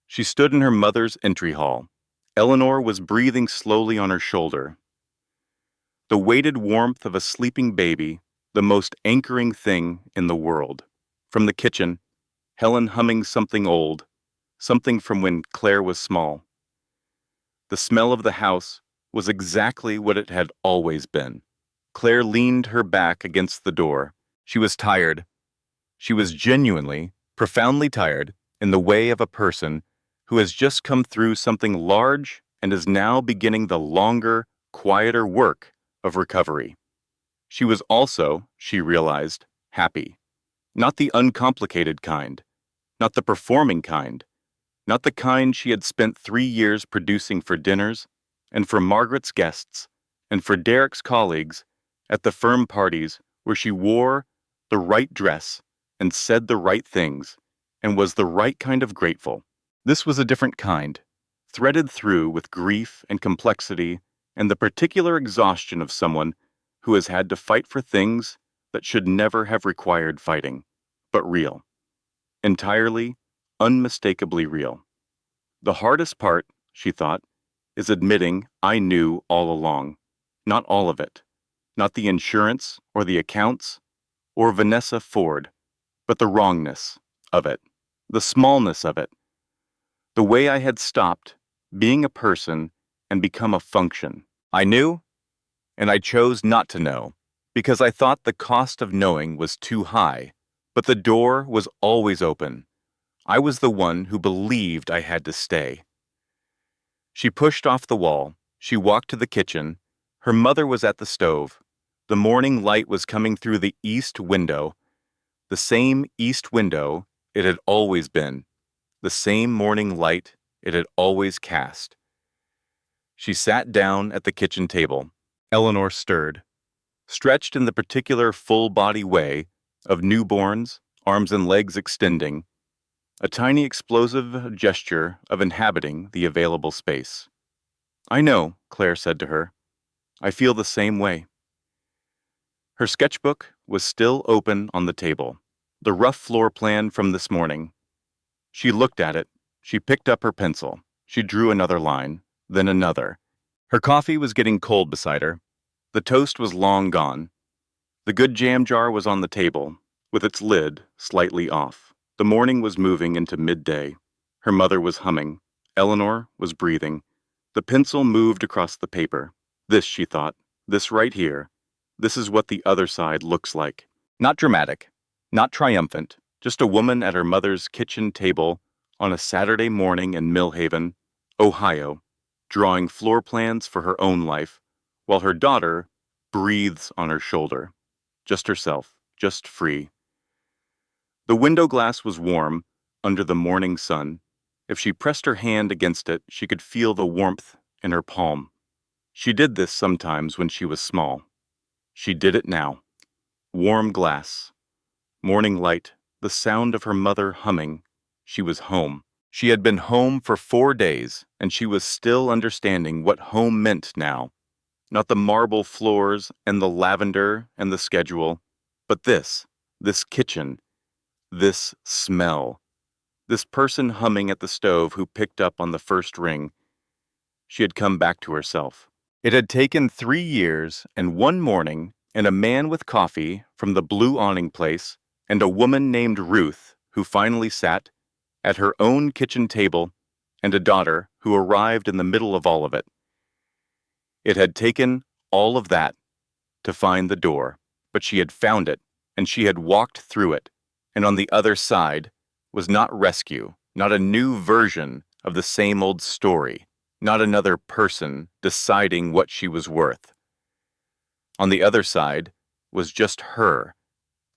[SPEAKER 2] She stood in her mother's entry hall. Eleanor was breathing slowly on her shoulder. The weighted warmth of a sleeping baby, the most anchoring thing in the world. From the kitchen, Helen humming something old, something from when Claire was small. The smell of the house was exactly what it had always been. Claire leaned her back against the door. She was tired. She was genuinely, profoundly tired in the way of a person who has just come through something large and is now beginning the longer, quieter work of recovery. She was also, she realized, happy. Not the uncomplicated kind, not the performing kind, not the kind she had spent 3 years producing for dinners and for Margaret's guests and for Derek's colleagues at the firm parties where she wore the right dress and said the right things and was the right kind of grateful. This was a different kind, threaded through with grief and complexity and the particular exhaustion of someone who has had to fight for things that should never have required fighting, but real. Entirely, unmistakably real. The hardest part, she thought, is admitting I knew all along. Not all of it. Not the insurance or the accounts or Vanessa Ford, but the wrongness of it, the smallness of it. The way I had stopped being a person and become a function. I knew, and I chose not to know, because I thought the cost of knowing was too high, but the door was always open. I was the one who believed I had to stay. She pushed off the wall. She walked to the kitchen. Her mother was at the stove. The morning light was coming through the east window, the same east window it had always been, the same morning light it had always cast. She sat down at the kitchen table. Eleanor stirred. stretched in the particular full-body way of newborns, arms and legs extending, a tiny explosive gesture of inhabiting the available space. "I know," Claire said to her. "I feel the same way." Her sketchbook was still open on the table, the rough floor plan from this morning. She looked at it. She picked up her pencil. She drew another line, then another. Her coffee was getting cold beside her. The toast was long gone. The good jam jar was on the table, with its lid slightly off. The morning was moving into midday. Her mother was humming. Eleanor was breathing. The pencil moved across the paper. This, she thought, this right here, this is what the other side looks like. Not dramatic, not triumphant, just a woman at her mother's kitchen table on a Saturday morning in Millhaven, Ohio, drawing floor plans for her own life, while her daughter breathes on her shoulder. Just herself, just free. The window glass was warm under the morning sun. If she pressed her hand against it, she could feel the warmth in her palm. She did this sometimes when she was small. She did it now. Warm glass, morning light, the sound of her mother humming. She was home. She had been home for 4 days, and she was still understanding what home meant now. Not the marble floors and the lavender and the schedule, but this kitchen, this smell, this person humming at the stove who picked up on the first ring. She had come back to herself. It had taken 3 years and 1 morning and a man with coffee from the Blue Awning Place and a woman named Ruth who finally sat at her own kitchen table and a daughter who arrived in the middle of all of it. It had taken all of that to find the door, but she had found it and she had walked through it, and on the other side was not rescue, not a new version of the same old story, not another person deciding what she was worth. On the other side was just her,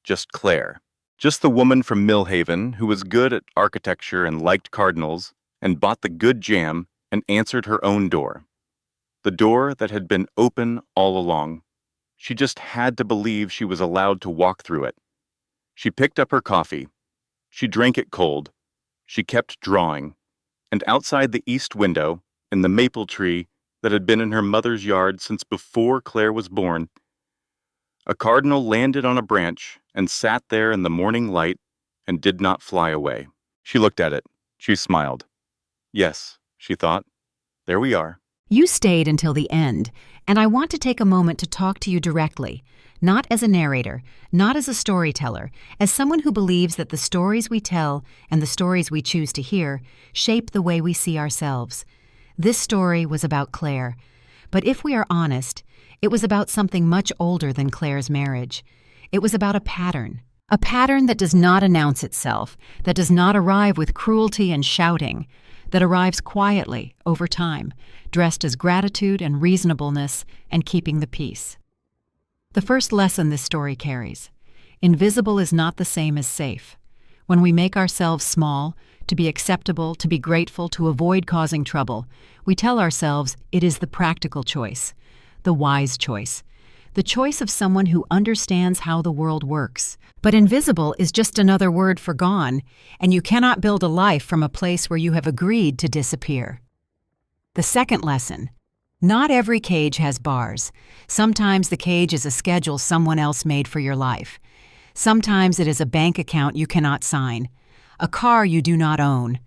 [SPEAKER 2] just Claire, just the woman from Millhaven who was good at architecture and liked cardinals and bought the good jam and answered her own door. The door that had been open all along. She just had to believe she was allowed to walk through it. She picked up her coffee. She drank it cold. She kept drawing. And outside the east window, in the maple tree that had been in her mother's yard since before Claire was born, a cardinal landed on a branch and sat there in the morning light and did not fly away. She looked at it. She smiled. Yes, she thought, there we are.
[SPEAKER 1] You stayed until the end, and I want to take a moment to talk to you directly, not as a narrator, not as a storyteller, as someone who believes that the stories we tell and the stories we choose to hear shape the way we see ourselves. This story was about Claire, but if we are honest, it was about something much older than Claire's marriage. It was about a pattern that does not announce itself, that does not arrive with cruelty and shouting, that arrives quietly over time, dressed as gratitude and reasonableness and keeping the peace. The first lesson this story carries: invisible is not the same as safe. When we make ourselves small, to be acceptable, to be grateful, to avoid causing trouble, we tell ourselves it is the practical choice, the wise choice, the choice of someone who understands how the world works. But invisible is just another word for gone, and you cannot build a life from a place where you have agreed to disappear. The second lesson: not every cage has bars. Sometimes the cage is a schedule someone else made for your life. Sometimes it is a bank account you cannot sign, a car you do not own,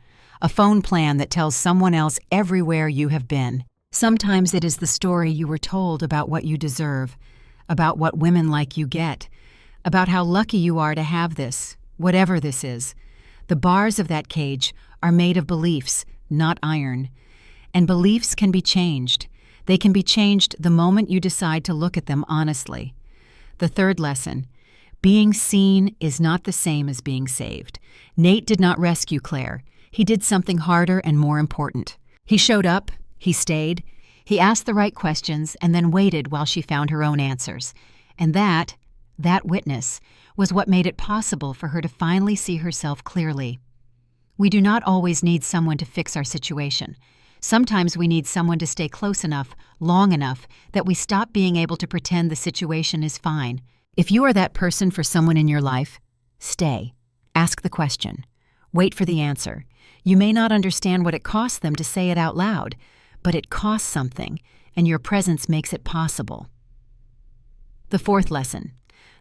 [SPEAKER 1] a phone plan that tells someone else everywhere you have been. Sometimes it is the story you were told about what you deserve, about what women like you get, about how lucky you are to have this, whatever this is. The bars of that cage are made of beliefs, not iron. And beliefs can be changed. They can be changed the moment you decide to look at them honestly. The third lesson: being seen is not the same as being saved. Nate did not rescue Claire. He did something harder and more important. He showed up, he stayed, he asked the right questions, and then waited while she found her own answers. And that witness, was what made it possible for her to finally see herself clearly. We do not always need someone to fix our situation. Sometimes we need someone to stay close enough, long enough, that we stop being able to pretend the situation is fine. If you are that person for someone in your life, stay. Ask the question. Wait for the answer. You may not understand what it costs them to say it out loud, but it costs something, and your presence makes it possible. The fourth lesson.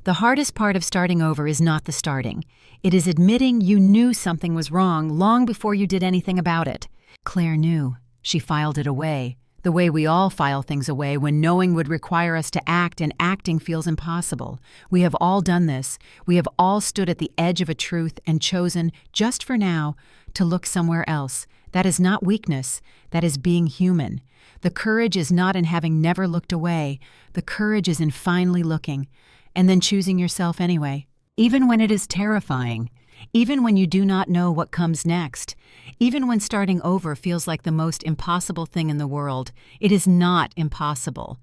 [SPEAKER 1] The hardest part of starting over is not the starting. It is admitting you knew something was wrong long before you did anything about it. Claire knew. She filed it away, the way we all file things away when knowing would require us to act and acting feels impossible. We have all done this. We have all stood at the edge of a truth and chosen, just for now, to look somewhere else. That is not weakness. That is being human. The courage is not in having never looked away. The courage is in finally looking, and then choosing yourself anyway. Even when it is terrifying. Even when you do not know what comes next. Even when starting over feels like the most impossible thing in the world, it is not impossible.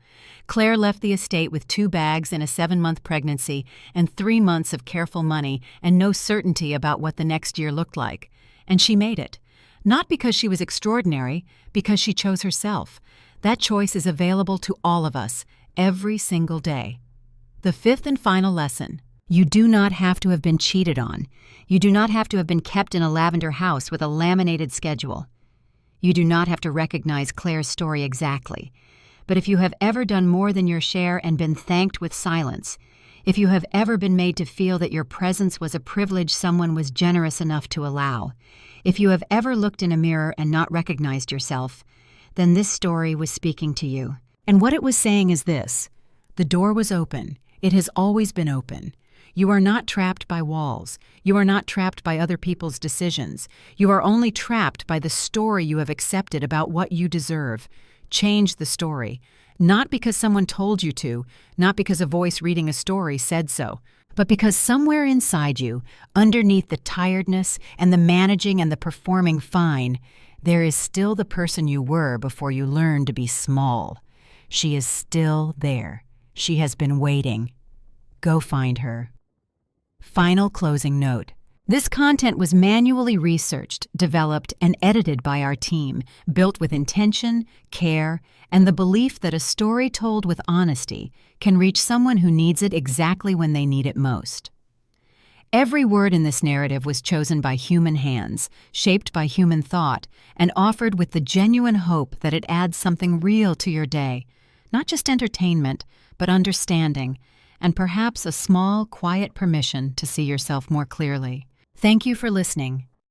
[SPEAKER 1] Claire left the estate with 2 bags and a 7-month pregnancy and 3 months of careful money and no certainty about what the next year looked like. And she made it. Not because she was extraordinary, because she chose herself. That choice is available to all of us, every single day. The 5th and final lesson. You do not have to have been cheated on. You do not have to have been kept in a lavender house with a laminated schedule. You do not have to recognize Claire's story exactly. But if you have ever done more than your share and been thanked with silence, if you have ever been made to feel that your presence was a privilege someone was generous enough to allow, if you have ever looked in a mirror and not recognized yourself, then this story was speaking to you. And what it was saying is this: the door was open. It has always been open. You are not trapped by walls. You are not trapped by other people's decisions. You are only trapped by the story you have accepted about what you deserve. Change the story. Not because someone told you to, not because a voice reading a story said so, but because somewhere inside you, underneath the tiredness and the managing and the performing fine, there is still the person you were before you learned to be small. She is still there. She has been waiting. Go find her. Final closing note. This content was manually researched, developed, and edited by our team, built with intention, care, and the belief that a story told with honesty can reach someone who needs it exactly when they need it most. Every word in this narrative was chosen by human hands, shaped by human thought, and offered with the genuine hope that it adds something real to your day, not just entertainment, but understanding, and perhaps a small, quiet permission to see yourself more clearly. Thank you for listening.